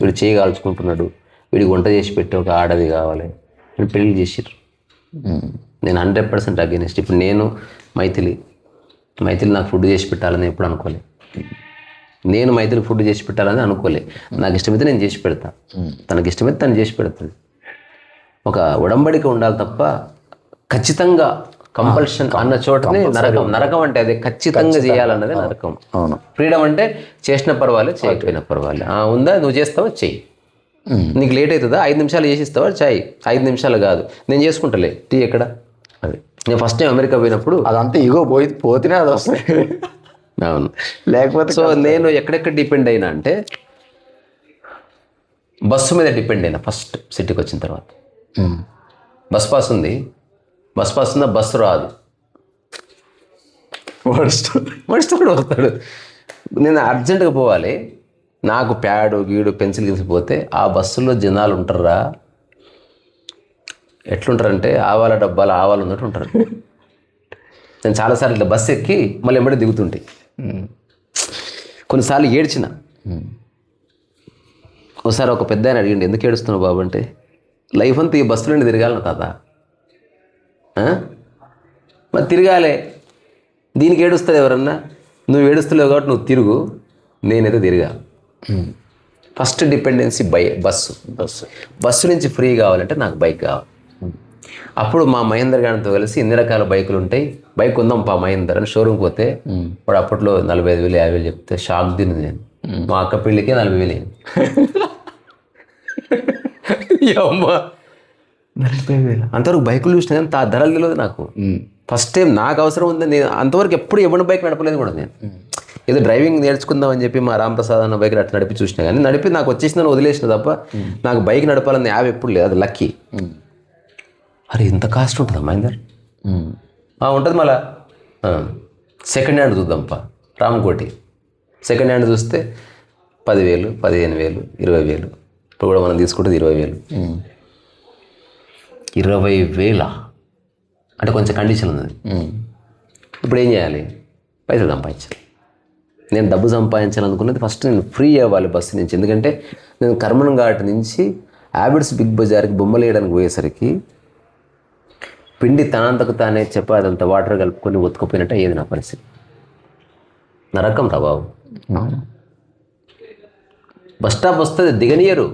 వీడు చేయి కాల్చుకుంటున్నాడు, వీడికి వంట చేసి పెట్టి ఒక ఆడది కావాలి, వీళ్ళు పెళ్లి చేసిర్రు. నేను 100% అగేనిస్ట్. ఇప్పుడు నేను మైథిలి నాకు ఫుడ్ చేసి పెట్టాలని ఎప్పుడు అనుకోలే, నేను మైథిలి ఫుడ్ చేసి పెట్టాలని అనుకోలే. నాకు ఇష్టమైతే నేను చేసి పెడతా, తనకి ఇష్టమైతే తను చేసి పెడుతుంది. ఒక ఉడంబడిక ఉండాలి తప్ప ఖచ్చితంగా కంపల్షన్ అన్న చోటనే నరకం. నరకం అంటే అదే, ఖచ్చితంగా చేయాలన్నదే నరకం. అవును, ఫ్రీడమ్ అంటే చేసిన పర్వాలేదు, చేయకపోయినా పర్వాలేదు. ఉందా నువ్వు చేస్తావా చెయ్యి, నీకు లేట్ అవుతుందా 5 నిమిషాలు చేసిస్తావా చాయ్, 5 నిమిషాలు కాదు నేను చేసుకుంటలే టీ ఎక్కడ. అది నేను ఫస్ట్ టైం అమెరికా పోయినప్పుడు అదంతా ఇగో పోతేనే అది వస్తాయి. అవును, లేకపోతే. సో నేను ఎక్కడెక్కడ డిపెండ్ అయినా అంటే బస్సు మీద డిపెండ్ అయినా. ఫస్ట్ సిటీకి వచ్చిన తర్వాత బస్ పాస్ ఉంది, బస్ పాస్ ఉందా, బస్సు రాదు, వాడు వస్తాడు. నేను అర్జెంటుగా పోవాలి, నాకు ప్యాడు గీడు పెన్సిల్ గిలిసిపోతే ఆ బస్సులో జనాలు ఉంటారా, ఎట్లుంటారంటే ఆవాల డబ్బాలు ఆవాలు ఉన్నట్టు ఉంటారు. నేను చాలాసార్లు ఇట్లా బస్సు ఎక్కి మళ్ళీ వెంబడి దిగుతుంటే కొన్నిసార్లు ఏడ్చిన. ఒకసారి ఒక పెద్ద ఆయన అడిగిండి, ఎందుకు ఏడుస్తున్నావు బాబు అంటే, లైఫ్ అంతా ఈ బస్సులోనే తిరగాలను తాత. మరి తిరగాలే, దీనికి ఏడుస్తుంది ఎవరన్నా? నువ్వు ఏడుస్తలేవు కాబట్టి నువ్వు తిరుగు, నేనైతే తిరిగా. ఫస్ట్ డిపెండెన్సీ బస్సు నుంచి ఫ్రీ కావాలంటే నాకు బైక్ కావాలి. అప్పుడు మా మహేందర్ గారితో కలిసి ఎన్ని రకాల బైకులు ఉంటాయి, బైక్ ఉందాం పా మహేందర్ అని షోరూమ్కి పోతే వాడు అప్పట్లో 45,000 50,000 చెప్తే షాక్ తిన్నది నేను. మా అక్క పెళ్ళికే 40,000 అయింది. 40,000 అంతవరకు బైకులు చూసినా కానీ ధరలు తెలియదు నాకు. ఫస్ట్ టైం నాకు అవసరం ఉంది. నేను అంతవరకు ఎప్పుడు ఎవరి బైక్ నడపలేదు కూడా. నేను ఏదో డ్రైవింగ్ నేర్చుకుందాం అని చెప్పి మా రామప్రసాద్ అన్న బైక్ అట్లా నడిపి చూసినా కానీ నడిపి నాకు వచ్చేసిందని వదిలేసిన తప్ప నాకు బైక్ నడపాలని యావ్ ఎప్పుడు లేదు. అది లక్కీ. అరే ఇంత కాస్ట్ ఉంటుందా మహేందర్? ఉంటుంది. మళ్ళా సెకండ్ హ్యాండ్ చూద్దాంపా రామకోటి. సెకండ్ హ్యాండ్ చూస్తే 10,000 15,000 20,000. ఇప్పుడు కూడా మనం తీసుకుంటుంది 20,000. 20,000 అంటే కొంచెం కండిషన్ ఉన్నది. ఇప్పుడు ఏం చేయాలి? పైసలు సంపాదించాలి. నేను డబ్బు సంపాదించాలనుకున్నది ఫస్ట్ నేను ఫ్రీ అవ్వాలి బస్సు నుంచి. ఎందుకంటే నేను కర్మన్ ఘాట్ నుంచి హ్యాబిట్స్ బిగ్ బజార్కి బొమ్మలు వేయడానికి పోయేసరికి పిండి తనంతకు తానే చెప్పాదంతా వాటర్ కలుపుకొని ఒత్తుకుపోయినట్టు అయ్యేది నా పరిస్థితి. నరకం రా బాబు. బస్ స్టాప్ వస్తుంది, దిగనియరు.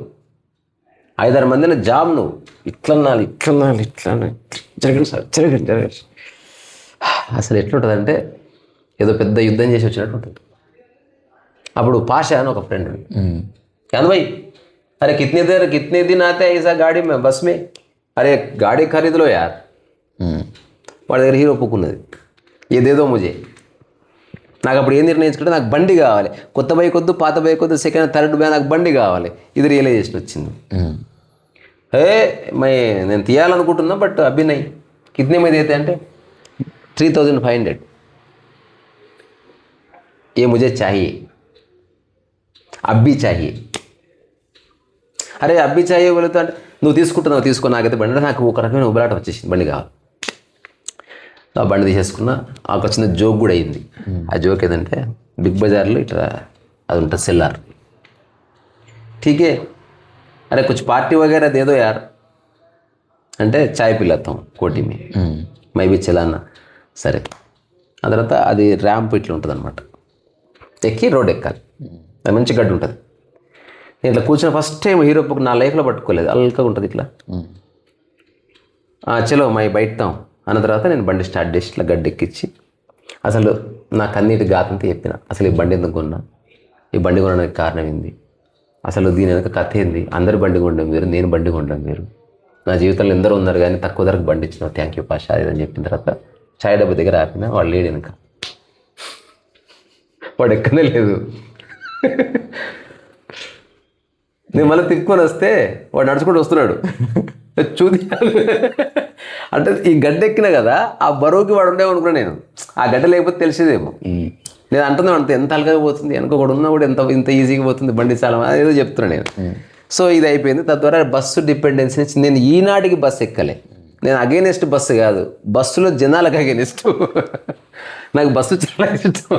5-6 మందిని జాబ్ నువ్వు ఇట్లా జరగండి సార్ జరగండి. అసలు ఎట్లుంటుందంటే ఏదో పెద్ద యుద్ధం చేసి వచ్చినట్టు ఉంటుంది. అప్పుడు పాషా అని ఒక ఫ్రెండ్, యాద్ భాయ్ అరే కితనే దిన్ ఆతే ఐసా గాడీ మే బస్ మే, అరే గాడీ ఖరీదులో యార్. వాడి దగ్గర హీరో ఒప్పుకున్నది, ఏదేదో ముజే. నాకు అప్పుడు ఏం నిర్ణయించుకుంటే నాకు బండి కావాలి. కొత్త బైక్ వద్దు, పాత బైక్ వద్దు, సెకండ్ థర్డ్ బైక్, నాకు బండి కావాలి. ఇది రియలైజేషన్ వచ్చింది. నేను తీయాలనుకుంటున్నా బట్ అభినయ్ కితనే మీద అయితే అంటే 3,500. ये मुझे चाहिए, అబ్బి चाहिए. అరే అబ్బి चाहिए बोले तो అంటే నువ్వు తీసుకుంటున్నావు తీసుకో, నాకైతే బండి. నాకు ఒక రకమైన ఉబలాట వచ్చేసింది, బండి కావాలి. ఆ బండి తీసేసుకున్నా. ఆ వచ్చిన జోక్ కూడా అయింది. ఆ జోక్ ఏదంటే బిగ్ బజార్లో ఇట్లా అది ఉంటుంది సెల్లార్. ఠీకే అరే కుछ పార్టీ వగేరా దేదో యార్ అంటే చాయ్ పిల్లతాం కోటి మీ మైబీ చలానా. సరే ఆ తర్వాత అది ర్యాంప్ ఇట్లా ఉంటుంది అనమాట. ఎక్కి రోడ్ ఎక్కాలి. అది మంచి గడ్డు ఉంటుంది. నేను ఇట్లా కూర్చొని ఫస్ట్ టైం హీరో బుక్ నా లైఫ్లో పట్టుకోలేదు. అల్కగా ఉంటుంది ఇట్లా. చలో మై బయటతాం అన్న తర్వాత నేను బండి స్టార్ట్ చేసి ఇట్లా గడ్డ ఎక్కించి అసలు నా కన్నీటి గాతంతా చెప్పిన. అసలు ఈ బండి ఎందుకు కొన్నా, ఈ బండి కొనడానికి కారణం ఏంది, అసలు దీని వెనక కథ ఏంది, అందరు బండి కొండం మీరు, నేను బండి కొండం మీరు, నా జీవితంలో ఎందరో ఉన్నారు కానీ తక్కువ ధరకు బండి ఇచ్చిన, థ్యాంక్ యూ పాషా అని చెప్పిన తర్వాత చాయ్ డబ్బా దగ్గర ఆపిన. వాడు లేడు వెనక, వాడు ఎక్కనే లేదు. నేను మళ్ళీ తిప్పుకొని వస్తే వాడు నడుచుకుంటూ వస్తున్నాడు. చూది అంటే ఈ గడ్డ ఎక్కిన కదా, ఆ బరువుకి వాడు ఉండేవనుకున్నా నేను. ఆ గడ్డ లేకపోతే తెలిసేదేమో. నేను అంటున్నా అంత ఎంత అలకగా పోతుంది, వెనక కూడా ఉన్నా కూడా ఇంత ఈజీగా పోతుంది బండి చాలా, ఏదో చెప్తున్నాను నేను. సో ఇది అయిపోయింది. తద్వారా బస్సు డిపెండెన్సీ నుంచి నేను ఈనాటికి బస్సు ఎక్కలే. నేను అగైనెస్ట్ బస్సు కాదు, బస్సులో జనాలకు అగైనెస్ట్. నాకు బస్సు చాలా ఇష్టం,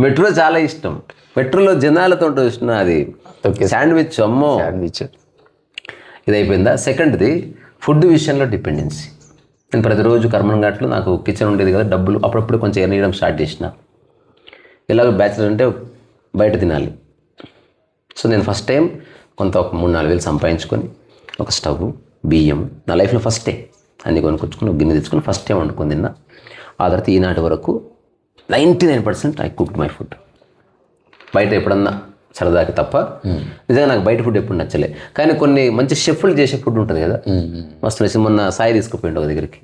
మెట్రో చాలా ఇష్టం. మెట్రోలో జనాలతో చూసిన అది శాండ్విచ్, అమ్మో శాండ్విచ్. ఇది అయిపోయిందా. సెకండ్ది ఫుడ్ విషయంలో డిపెండెన్సీ. నేను ప్రతిరోజు కర్మన్ ఘాట్లో నాకు కిచెన్ ఉండేది కదా, డబ్బులు అప్పుడప్పుడు కొంచెం ఎర్నీయడం స్టార్ట్ చేసిన. ఇలాగ బ్యాచిలర్ అంటే బయట తినాలి. సో నేను ఫస్ట్ టైం కొంత ఒక 3-4 వేలు సంపాదించుకొని ఒక స్టవ్, బియ్యం, నా లైఫ్లో ఫస్ట్ టైం అన్నీ కొనుక్కొచ్చుకొని ఒక గిన్నె తెచ్చుకొని ఫస్ట్ టైం వండుకొని తిన్నా. ఆ తర్వాత ఈనాటి వరకు 99% ఐ కుక్డ్ మై ఫుడ్. బయట ఎప్పుడన్నా సరదాకి తప్ప నిజంగా నాకు బయట ఫుడ్ ఎప్పుడు నచ్చలే. కానీ కొన్ని మంచి షెఫ్లు చేసే ఫుడ్ ఉంటుంది కదా, మస్తు నచ్చింది. మొన్న సాయి తీసుకుపోయిండు ఒక దగ్గరికి,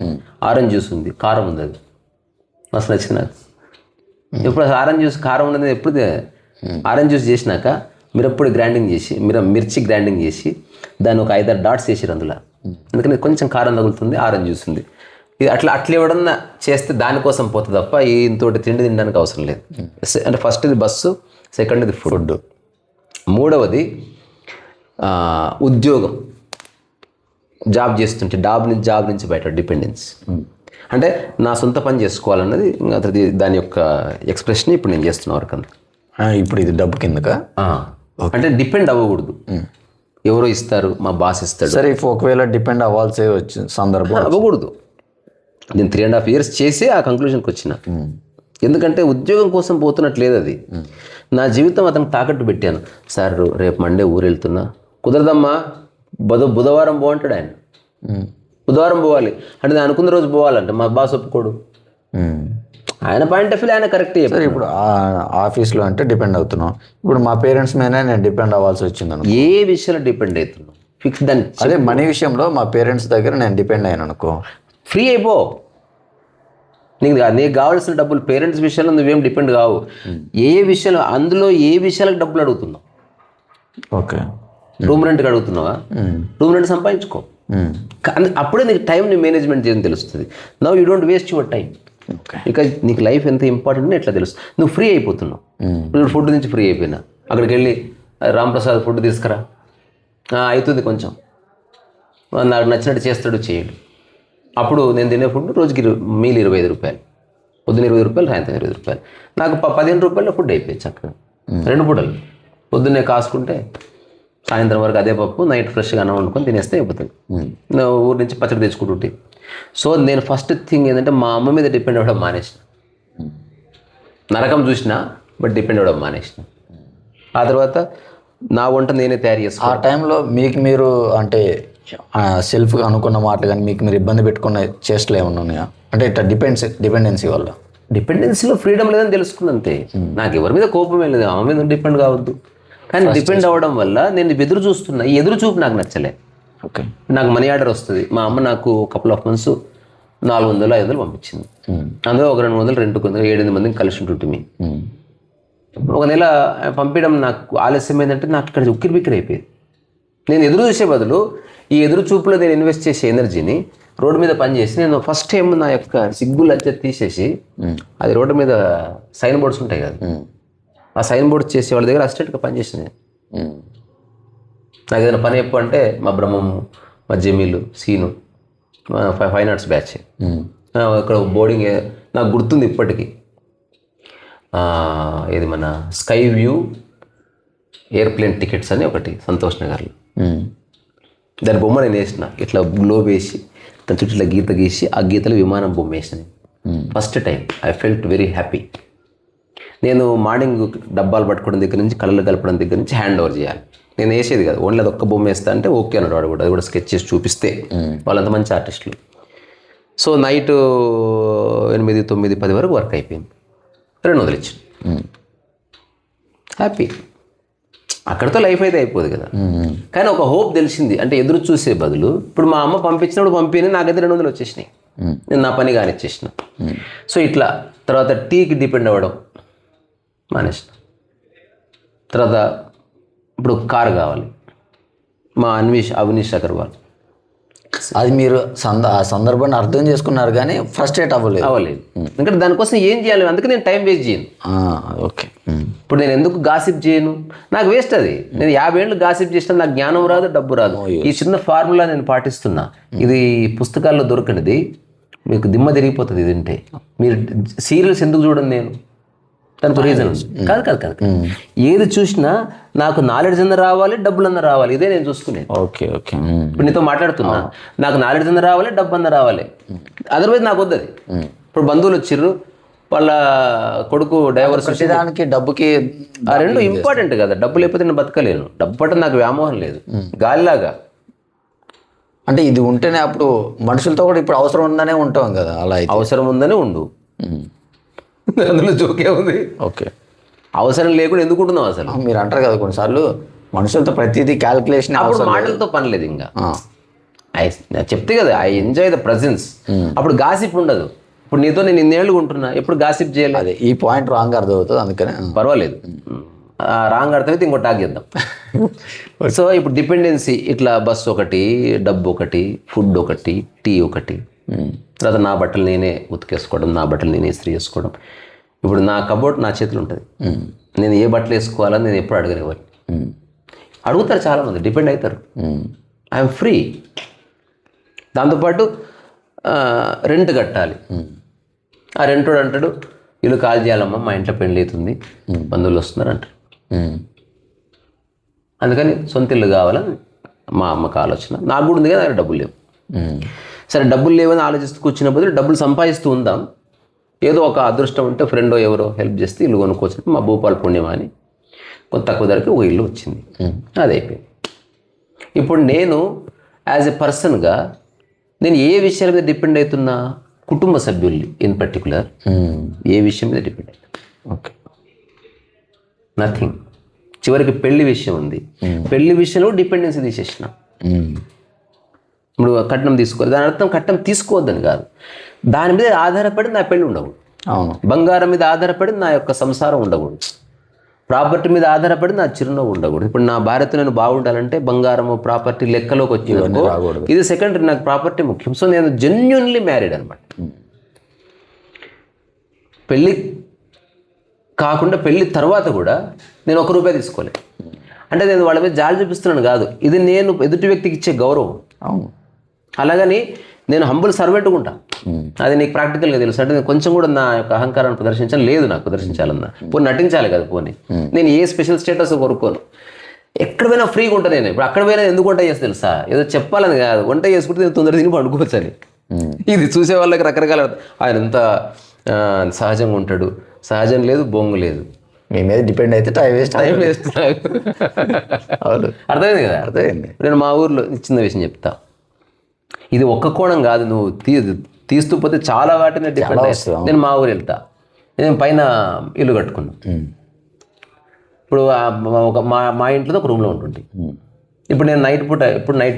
ఆరెంజ్ జ్యూస్ ఉంది, కారం ఉంది, అది మస్తు నచ్చింది నాకు. ఎప్పుడు ఆరెంజ్ జ్యూస్ కారం ఉన్నది ఎప్పుడు. ఆరెంజ్ జ్యూస్ చేసినాక మిరప్పొడి గ్రైండింగ్ చేసి, మిర్చి గ్రైండింగ్ చేసి దాన్ని ఒక 5-6 డాట్స్ చేసారు అందులో. అందుకని కొంచెం కారం తగులుతుంది, ఆరెంజ్ జ్యూస్ ఉంది. ఇది అట్లా ఎవడన్నా చేస్తే దానికోసం పోతుంది తప్ప ఇంతోటి తిండి తినడానికి అవసరం లేదు. అంటే ఫస్ట్ ఇది బస్సు, సెకండ్ ఇది ఫుడ్, మూడవది ఉద్యోగం. జాబ్ చేస్తుంటే జాబ్ నుంచి బయట డిపెండెన్స్. అంటే నా సొంత పని చేసుకోవాలన్నది అది దాని యొక్క ఎక్స్ప్రెషన్ ఇప్పుడు నేను చేస్తున్న వర్క్ అంతా. ఇప్పుడు ఇది డబ్బు కిందకా? అంటే డిపెండ్ అవ్వకూడదు, ఎవరో ఇస్తారు, మా బాస్ ఇస్తాడు. సరే ఒకవేళ డిపెండ్ అవ్వాల్సి వచ్చిన సందర్భం అవ్వకూడదు. నేను 3.5 years చేసి ఆ కంక్లూజన్కి వచ్చిన. ఎందుకంటే ఉద్యోగం కోసం పోతున్నట్లేదు అది. నా జీవితం అతనికి తాకట్టు పెట్టాను. సార్ రేపు మండే ఊరు వెళ్తున్నా, కుదరదమ్మా, బుధవారం బాగుంటాడు ఆయన, బుధవారం పోవాలి అంటే నేను అనుకున్న రోజు పోవాలంటే మా బాస్ ఒప్పుకోడు. ఆయన పాయింట్ ఆఫ్ వ్యూ ఆయన కరెక్టే. సరే ఇప్పుడు ఆఫీస్లో అంటే డిపెండ్ అవుతున్నాం, ఇప్పుడు మా పేరెంట్స్ మీదనే నేను డిపెండ్ అవ్వాల్సి వచ్చింది. ఏ విషయంలో డిపెండ్ అవుతున్నావు? ఫిక్స్ దాన్ని. అదే మనీ విషయంలో మా పేరెంట్స్ దగ్గర నేను డిపెండ్ అయ్యాను అనుకో, ఫ్రీ అయిపో. నీకు కావాల్సిన డబ్బులు పేరెంట్స్ విషయంలో నువ్వేం డిపెండ్ కావు. ఏ విషయంలో, అందులో ఏ విషయాలకు డబ్బులు అడుగుతున్నావు? ఓకే, రూమ్ రెంట్కి అడుగుతున్నావా? రూమ్ రెంట్ సంపాదించుకో. అప్పుడే నీకు టైంని మేనేజ్మెంట్ చేయడం తెలుస్తుంది. Now you don't waste your time. ఇక నీకు లైఫ్ ఎంత ఇంపార్టెంట్ ఎట్లా తెలుస్తుంది. నువ్వు ఫ్రీ అయిపోతున్నావు. ఇప్పుడు ఫుడ్ నుంచి ఫ్రీ అయిపోయినా, అక్కడికి వెళ్ళి రాంప్రసాద్ ఫుడ్ తీసుకురా, అవుతుంది కొంచెం, నాకు నచ్చినట్టు చేస్తాడు, చేయడు. అప్పుడు నేను తినే ఫుడ్ రోజుకి మీల్ 25 రూపాయలు, పొద్దున 20 రూపాయలు, సాయంత్రం 20 రూపాయలు. నాకు 15 రూపాయల ఫుడ్ అయిపోయింది చక్కగా. 2 పూటలు పొద్దున్నే కాసుకుంటే సాయంత్రం వరకు అదే పప్పు, నైట్ ఫ్రెష్గా అన్నం వండుకొని తినేస్తే అయిపోతుంది. ఊరి నుంచి పచ్చడి తెచ్చుకుంటుంటే. సో నేను ఫస్ట్ థింగ్ ఏంటంటే మా అమ్మ మీద డిపెండ్ అవ్వడం మానేసిన. నరకం చూసినా బట్ డిపెండ్ అవ్వడం మానేసిన. ఆ తర్వాత నా వంట నేనే తయారు చేసుకున్నా. ఆ టైంలో మీకు మీరు అంటే సెల్ఫ్గా అనుకున్న మాటలు కానీ మీకు మీరు ఇబ్బంది పెట్టుకున్న చేష్టలు ఏమన్నా ఉన్నాయా? అంటే ఇట్లా డిపెండెన్సీ వల్ల. డిపెండెన్సీలో ఫ్రీడమ్ లేదని తెలుసుకుంది అంతే. నాకు ఎవరి మీద కోపమే లేదు, ఆమె మీద డిపెండ్ కావద్దు. కానీ డిపెండ్ అవ్వడం వల్ల నేను ఎదురు చూస్తున్నా. ఈ ఎదురు చూపు నాకు నచ్చలే. ఓకే, నాకు మనీ ఆర్డర్ వస్తుంది. మా అమ్మ నాకు కపుల్ ఆఫ్ మంత్స్ 400-500 పంపించింది. అందులో ఒక 200 రెంట్కు 7-8 మందిని కలిసి ఉంటుంటే ఒక నెల పంపించడం నాకు ఆలస్యం ఏంటంటే నాకు ఇక్కడ ఉక్కిరి బిక్కిరి అయిపోయింది. నేను ఎదురు చూసే బదులు ఈ ఎదురు చూపులో నేను ఇన్వెస్ట్ చేసే ఎనర్జీని రోడ్డు మీద పనిచేసి నేను ఫస్ట్ టైం నా యొక్క సిగ్గు లజ్జ తీసేసి, అది రోడ్డు మీద సైన్ బోర్డ్స్ ఉంటాయి కదా, ఆ సైన్ బోర్డ్స్ చేసే వాళ్ళ దగ్గర అసిస్టెంట్గా పనిచేసిన. నాకు ఏదైనా పని ఎప్పుడు అంటే మా బ్రహ్మము, మా జమీలు, సీను, మా ఫైన్ ఆర్ట్స్ బ్యాచ్ ఇక్కడ బోర్డింగ్ నాకు గుర్తుంది ఇప్పటికీ. ఇది మన స్కై వ్యూ ఎయిర్ప్లేన్ టికెట్స్ అని ఒకటి సంతోష్ నగర్లో. దాని బొమ్మ నేను వేసిన, ఇట్లా గ్లోబ్ వేసి దాని చుట్టూ ఇట్లా గీత గీసి ఆ గీతలో విమానం బొమ్మ వేసిన. First time I felt very happy. నేను మార్నింగ్ డబ్బాలు పట్టుకోవడం దగ్గర నుంచి, కళ్ళలు కలపడం దగ్గర నుంచి హ్యాండ్ ఓవర్ చేయాలి. నేను వేసేది కాదు, ఓన్లీ అది ఒక్క బొమ్మ వేస్తా అంటే ఓకే అన్నాడు వాడు కూడా. అది కూడా స్కెచ్ చేసి చూపిస్తే, వాళ్ళంత మంచి ఆర్టిస్టులు. సో నైట్ 8, 9, 10 వరకు వర్క్ అయిపోయింది. 200 ఇచ్చింది. హ్యాపీ. అక్కడితో లైఫ్ అయితే అయిపోదు కదా. కానీ ఒక హోప్ తెలిసింది. అంటే ఎదురు చూసే బదులు ఇప్పుడు మా అమ్మ పంపించినప్పుడు పంపిణీ నాకైతే 200 వచ్చేసినాయి. నేను నా పని కానిచ్చేసిన. సో ఇట్లా తర్వాత టీకి డిపెండ్ అవ్వడం మానేసిన. తర్వాత ఇప్పుడు కారు కావాలి. మా అవనీష్ అగర్వాల్, అది మీరు ఆ సందర్భాన్ని అర్థం చేసుకున్నారు కానీ ఫ్రస్ట్రేట్ అవ్వలేదు. ఎందుకంటే దానికోసం ఏం చేయాలి, అందుకే నేను టైం వేస్ట్ చేయను. ఓకే, ఇప్పుడు నేను ఎందుకు గాసిప్ చేయను, నాకు వేస్ట్ అది. నేను 50 ఏళ్ళు గాసిప్ చేసినా నాకు జ్ఞానం రాదు, డబ్బు రాదు. ఈ చిన్న ఫార్ములా నేను పాటిస్తున్నా. ఇది పుస్తకాల్లో దొరకనిది, మీకు దిమ్మ తిరిగిపోతుంది ఇది వింటే. మీరు సీరియల్స్ ఎందుకు చూడండి, నేను దానికి రీజన్ కాదు. ఏది చూసినా నాకు నాలెడ్జ్ అన్న రావాలి, డబ్బులన్నా రావాలి, ఇదే నేను చూసుకునేది. ఓకే. ఇప్పుడు నీతో మాట్లాడుతున్నా, నాకు నాలెడ్జ్ అన్న రావాలి, డబ్బు అన్న రావాలి, అదర్వైజ్ నాకు వద్దు అది. ఇప్పుడు బంధువులు వచ్చిర్రు, వాళ్ళ కొడుకు డైవర్స్, దానికి డబ్బుకి ఆ రెండు ఇంపార్టెంట్ కదా. డబ్బు లేకపోతే నేను బతకలేను. డబ్బు పట్ల నాకు వ్యామోహం లేదు, గాలిలాగా. అంటే ఇది ఉంటేనే అప్పుడు మనుషులతో కూడా ఇప్పుడు అవసరం ఉందనే ఉంటాం కదా. అలా అవసరం ఉందనే ఉండు, అందులో జోకే ఉంది. ఓకే, అవసరం లేకుండా ఎందుకు ఉంటున్నావు అసలు? మీరు అంటారు కదా కొన్నిసార్లు మనుషులతో ప్రతిదీ క్యాల్కులేషన్. అప్పుడు మాటలతో పని లేదు. ఇంకా చెప్తే కదా, ఐ ఎంజాయ్ ద ప్రజెన్స్. అప్పుడు గాసిప్ ఉండదు. ఇప్పుడు నీతో నేను ఇన్నేళ్ళు ఉంటున్నా, ఎప్పుడు గాసిప్ చేయలేదు. అదే ఈ పాయింట్ రాంగ్ అర్థం అవుతుంది, అందుకనే పర్వాలేదు. రాంగ్ అర్థమైతే ఇంకో టాక్ చేద్దాం. సో ఇప్పుడు డిపెండెన్సీ ఇట్లా బస్సు ఒకటి, డబ్బు ఒకటి, ఫుడ్ ఒకటి, టీ ఒకటి, తర్వాత నా బట్టలు నేనే ఉతికేసుకోవడం, నా బట్టలు నేనే ఇస్త్రీ చేసుకోవడం. ఇప్పుడు నా కబోర్డ్ నా చేతిలో ఉంటుంది. నేను ఏ బట్టలు వేసుకోవాలని నేను ఎప్పుడు అడగనేవారు. అడుగుతారు చాలామంది, డిపెండ్ అవుతారు. I'm free. దాంతోపాటు రెంట్ కట్టాలి. ఆ రెంటోడు అంటాడు ఇల్లు కాల్ చేయాలమ్మా, మా ఇంట్లో పెళ్ళి అవుతుంది, బంధువులు వస్తున్నారు అంటారు. అందుకని సొంత ఇల్లు కావాలని మా అమ్మకు ఆలోచన. నాకు కూడా ఉంది కదా, డబ్బులు లేవు. సరే డబ్బులు లేవని ఆలోచిస్తూ కూర్చున్న బదులు డబ్బులు సంపాదిస్తూ ఉందాం, ఏదో ఒక అదృష్టం ఉంటే ఫ్రెండో ఎవరో హెల్ప్ చేస్తే ఇల్లు కొనుక్కోవచ్చు. మా భూపాల పుణ్యమా అని కొంత తక్కువ ధరకి ఒక ఇల్లు వచ్చింది. అది అయిపోయింది. ఇప్పుడు నేను యాజ్ ఎ పర్సన్గా నేను ఏ విషయాల మీద డిపెండ్ అవుతున్నా? కుటుంబ సభ్యుల్ని ఇన్ పర్టికులర్ ఏ విషయం మీద డిపెండ్ అవుతున్నా? Okay, nothing. చివరికి పెళ్లి విషయం ఉంది, పెళ్లి విషయంలో డిపెండెన్సీ తీసేసిన. ఇప్పుడు కట్నం తీసుకోవాలి, దాని అర్థం కట్నం తీసుకోవద్దని కాదు, దాని మీద ఆధారపడి నా పెళ్ళి ఉండకూడదు. అవును. బంగారం మీద ఆధారపడి నా యొక్క సంసారం ఉండకూడదు. ప్రాపర్టీ మీద ఆధారపడి నా చిరునవ్వు ఉండకూడదు. ఇప్పుడు నా భార్యతో నేను బాగుండాలంటే బంగారము ప్రాపర్టీ లెక్కలోకి వచ్చింది, ఇది సెకండరీ, నాకు ప్రాపర్టీ ముఖ్యం. సో నేను జెన్యున్లీ మ్యారీడ్ అనమాట. పెళ్ళి కాకుండా పెళ్ళి తర్వాత కూడా నేను ₹1 తీసుకోలేదు. అంటే నేను వాళ్ళ మీద జాలి చూపిస్తున్నాను కాదు, ఇది నేను ఎదుటి వ్యక్తికి ఇచ్చే గౌరవం. అవును. అలాగని నేను హంబుల్ సర్వెంట్గా ఉంటా, అది నీకు ప్రాక్టికల్గా తెలుసు. అంటే నేను కొంచెం కూడా నా యొక్క అహంకారాన్ని ప్రదర్శించాలి లేదు, నాకు ప్రదర్శించాలన్నా పోనీ నటించాలి కదా. పోనీ నేను ఏ స్పెషల్ స్టేటస్ కోరుకోను, ఎక్కడ పోయినా ఫ్రీగా ఉంటాను. నేను ఇప్పుడు అక్కడ పోయినా ఎందుకు వంట చేసి తెలుసా? ఏదో చెప్పాలని కాదు, వంట చేసుకుంటే నేను తొందరగా తిని పండుకోవచ్చు అని. ఇది చూసే వాళ్ళకి రకరకాల, ఆయన ఎంత సహజంగా ఉంటాడు, సహజం లేదు, బొంగు లేదు, మీ మీద డిపెండ్ అయితే టైం వేస్ట్. అవును, అర్థమైంది కదా. అర్థమైంది. నేను మా ఊర్లో చిన్న విషయం చెప్తా, ఇది ఒక్క కోణం కాదు, నువ్వు తీస్తూ పోతే చాలా వాటిని డిపెండ్ అవుతుంది. నేను మా ఊరు వెళ్తా, నేను పైన ఇల్లు కట్టుకున్నాను. ఇప్పుడు మా ఇంట్లో ఒక రూమ్లో ఉంటుంది. ఇప్పుడు నేను నైట్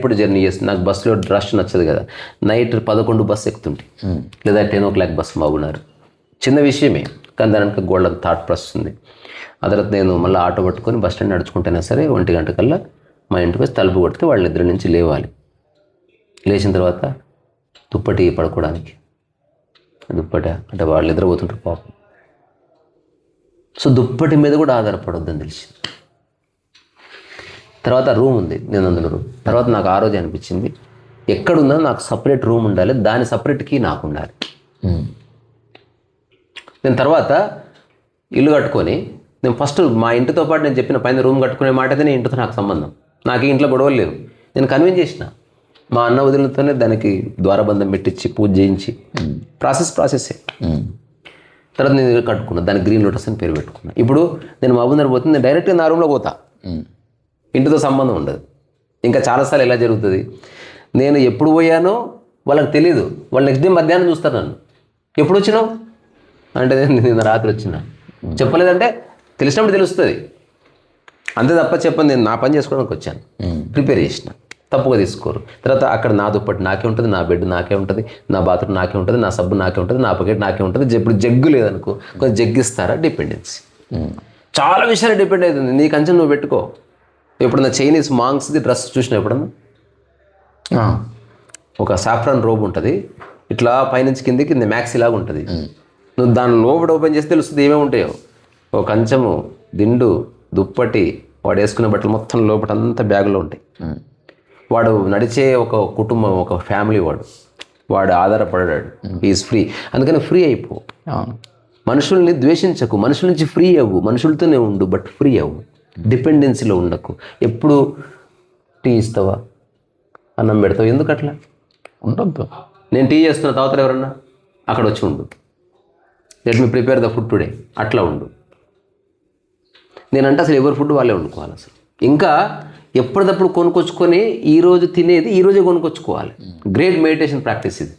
పూట జర్నీ చేస్తాను, నాకు బస్సులో రష్ నచ్చదు కదా. నైట్ 11 బస్సు ఎక్కుతుంటే, లేదా 10 o'clock బస్సు బాగున్నారు. చిన్న విషయమే కానీ దానికి గోల్డ్ థాట్ ప్రాసెస్ ఉంది. ఆ తర్వాత నేను మళ్ళీ ఆటో పట్టుకొని బస్ స్టాండ్ నడుచుకుంటేనే సరే 1 గంటకల్లా మా ఇంటికి వచ్చి తలుపు కొడితే వాళ్ళ నిద్ర నుంచి లేవాలి. లేచిన తర్వాత దుప్పటి పడుకోవడానికి, దుప్పటి అంటే వాళ్ళు నిద్రపోతుంటారు పాపం. సో దుప్పటి మీద కూడా ఆధారపడొద్దని తెలిసింది. తర్వాత రూమ్ ఉంది, నేను అందులో రూమ్. తర్వాత నాకు ఆ రోజు అనిపించింది, ఎక్కడుందో నాకు సపరేట్ రూమ్ ఉండాలి, దాని సపరేట్ కీ నాకు ఉండాలి. నేను తర్వాత ఇల్లు కట్టుకొని నేను ఫస్ట్ మా ఇంటితో పాటు నేను చెప్పిన పైన రూమ్ కట్టుకునే మాట అయితే నేను ఇంటితో నాకు సంబంధం, నాకు ఇంట్లో గొడవలు లేవు. నేను కన్విన్స్ చేసిన మా అన్న వదిలితోనే దానికి ద్వారబంధం పెట్టించి పూజ చేయించి ప్రాసెస్సే. తర్వాత నేను ఇల్లు కట్టుకున్నాను, దానికి గ్రీన్ లోటస్ అని పేరు పెట్టుకున్నాను. ఇప్పుడు నేను మహబూబ్నగర్ పోతుంది, నేను డైరెక్ట్గా నా రూమ్లో పోతా, ఇంటితో సంబంధం ఉండదు. ఇంకా చాలాసార్లు ఎలా జరుగుతుంది, నేను ఎప్పుడు పోయానో వాళ్ళకి తెలియదు, వాళ్ళు నెక్స్ట్ డే మధ్యాహ్నం చూస్తారు నన్ను, ఎప్పుడు వచ్చినావు అంటే నేను రాత్రి వచ్చినా, చెప్పలేదంటే తెలిసినప్పుడు తెలుస్తుంది, అంతే తప్ప చెప్పండి. నేను నా పని చేసుకోవడానికి వచ్చాను, ప్రిపేర్ చేసిన, తప్పుగా తీసుకోరు. తర్వాత అక్కడ నా దుప్పటి నాకే ఉంటుంది, నా బెడ్ నాకే ఉంటుంది, నా బాత్రూమ్ నాకే ఉంటుంది, నా సబ్బు నాకే ఉంటుంది, నా పకెట్ నాకే ఉంటుంది. ఇప్పుడు జగ్గు లేదనుకో కొంచెం జగ్గిస్తారా, డిపెండెన్సీ. చాలా విషయాలు డిపెండ్ అవుతుంది. నీ కంచెం నువ్వు పెట్టుకో. ఎప్పుడన్నా చైనీస్ మాంగ్స్ది డ్రెస్ చూసినా ఎప్పుడన్నా ఒక సాఫ్రాన్ రోబ్ ఉంటుంది, ఇట్లా పైనుంచి కింద మ్యాక్సీ లాగా ఉంటుంది. నువ్వు దాని లోపల ఓపెన్ చేస్తే తెలుస్తుంది ఏమేమి ఉంటాయో. ఒక కంచము, దిండు, దుప్పటి, వాడు వేసుకునే బట్టలు మొత్తం లోపల అంతా బ్యాగులో ఉంటాయి. వాడు నడిచే ఒక కుటుంబం, ఒక ఫ్యామిలీ, వాడు ఆధారపడ్డాడు, ఈజ్ ఫ్రీ. అందుకని ఫ్రీ అయిపో. మనుషుల్ని ద్వేషించకు, మనుషుల నుంచి ఫ్రీ అవ్వు, మనుషులతోనే ఉండు బట్ ఫ్రీ అవ్వు, డిపెండెన్సీలో ఉండకు. ఎప్పుడు టీ ఇస్తావా, అన్నం పెడతావు, ఎందుకు అట్లా ఉండద్దు. నేను టీ చేస్తున్న తర్వాత ఎవరన్నా అక్కడ వచ్చి ఉండు, let me prepare the food today, అట్లా ఉండు. నేనంటే అసలు ఎవరి ఫుడ్ వాళ్ళే వండుకోవాలి. అసలు ఇంకా ఎప్పటికప్పుడు కొనుక్కొచ్చుకొని ఈరోజు తినేది ఈరోజే కొనుక్కొచ్చుకోవాలి. గ్రేట్ మెడిటేషన్ ప్రాక్టీస్ ఇది.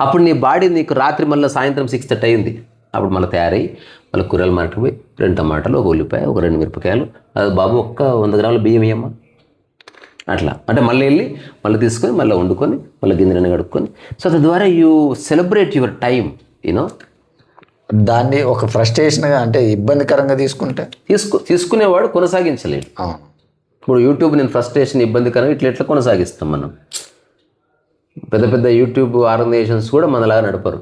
అప్పుడు నీ బాడీ నీకు రాత్రి మళ్ళీ సాయంత్రం 6:30 అయింది, అప్పుడు మళ్ళీ తయారయ్యి మళ్ళీ కూరలు మార్కెట్కి పోయి 2 టమాటాలు, 1 ఉల్లిపాయ, 2 మిరపకాయలు, అది బాబు ఒక్క 100 గ్రాముల బియ్యం వేయమ్మా, అట్లా అంటే మళ్ళీ వెళ్ళి మళ్ళీ తీసుకొని మళ్ళీ వండుకొని మళ్ళీ గిన్నెలను కడుక్కొని. సో తద్వారా you celebrate your time, you know. దాన్ని ఒక ఫ్రస్ట్రేషన్గా అంటే ఇబ్బందికరంగా తీసుకుంటే తీసుకునేవాడు కొనసాగించలేడు. ఇప్పుడు యూట్యూబ్ నేను ఫ్రస్ట్రేషన్ ఇబ్బందికరంగా ఇట్లా కొనసాగిస్తాం మనం. పెద్ద పెద్ద యూట్యూబ్ ఆర్గనైజేషన్స్ కూడా మనలాగా నడపరు.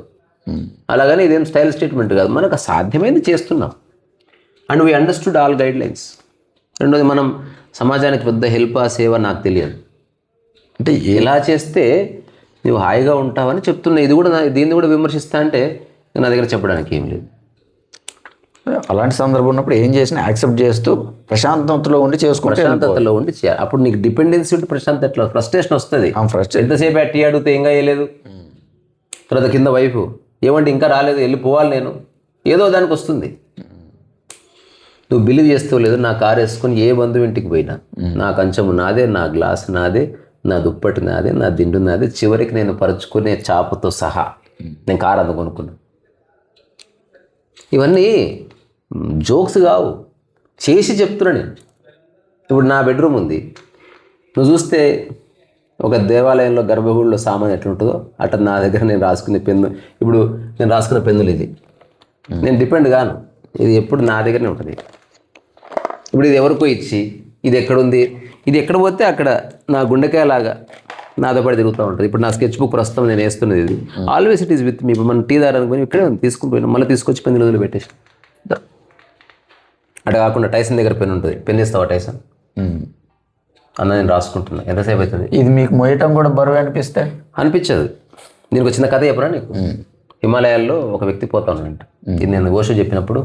అలాగని ఇదేం స్టైల్ స్టేట్మెంట్ కాదు, మనకు సాధ్యమైంది చేస్తున్నాం. And we understood all guide lines. రెండోది, మనం సమాజానికి పెద్ద హెల్ప్ సేవ నాకు తెలియదు. అంటే ఎలా చేస్తే నువ్వు హాయిగా ఉంటావని చెప్తున్నా. ఇది కూడా దీన్ని కూడా విమర్శిస్తా అంటే నా దగ్గర చెప్పడానికి ఏం లేదు. అలాంటి సందర్భం ఉన్నప్పుడు ఏం చేసినా యాక్సెప్ట్ చేస్తూ ప్రశాంతతలో ఉండి చేసుకుంటే ప్రశాంతతలో ఉండి చేయాలి. అప్పుడు నీకు డిపెండెన్సీ ఉంటే ప్రశాంతత ఎట్లా, ఫ్రస్ట్రేషన్ వస్తుంది. ఎంతసేపు టీ అడిగితే ఇంకా వేయలేదు, తర్వాత కింద వైపు ఏమంటే ఇంకా రాలేదు, వెళ్ళిపోవాలి నేను, ఏదో దానికి వస్తుంది. నువ్వు బిలీవ్ చేస్తావు లేదు, నా కారు వేసుకొని ఏ బంధువు ఇంటికి పోయినా నా కంచము నాదే, నా గ్లాస్ నాదే, నా దుప్పటి నాదే, నా దిండు నాదే, చివరికి నేను పరుచుకునే చాపుతో సహా నేను కారు అందుకొనుకున్నాను. ఇవన్నీ జోక్స్ కావు, చేసి చెప్తున్నా నేను. ఇప్పుడు నా బెడ్రూమ్ ఉంది, నువ్వు చూస్తే ఒక దేవాలయంలో గర్భగుడిలో సామాన్ ఎట్లుంటుందో అట్లా నా దగ్గర నేను రాసుకునే పెన్ను, ఇప్పుడు నేను రాసుకున్న పెన్నులు ఇది, నేను డిపెండ్ కాను, ఇది ఎప్పుడు నా దగ్గరనే ఉంటుంది. ఇప్పుడు ఇది ఎవరికో ఇచ్చి ఇది ఎక్కడుంది, ఇది ఎక్కడ పోతే అక్కడ నా గుండెకాయ లాగా నాతో పాటు తిరుగుతూ ఉంటుంది. ఇప్పుడు నా స్కెచ్ బుక్ ప్రస్తుతం నేను వేస్తున్నది ఇది, always it is with me. ఇప్పుడు మనం టీ దారానికి పోయి ఇక్కడే తీసుకుని పోయినా, మళ్ళీ తీసుకొచ్చి పెన్ను రోజులు పెట్టేసి. అటు కాకుండా టైసన్ దగ్గర పెన్ ఉంటుంది, పెన్ ఇస్తావా టైసన్ అన్న, నేను రాసుకుంటున్నా, ఎంతసేపు అవుతుంది. ఇది మీకు మోయటం కూడా బరువు అనిపించదు. నేను ఒక చిన్న కథ చెప్పరా నీకు. హిమాలయాల్లో ఒక వ్యక్తి పోతా ఉన్నాడంట. ఇది నేను ఓషో చెప్పినప్పుడు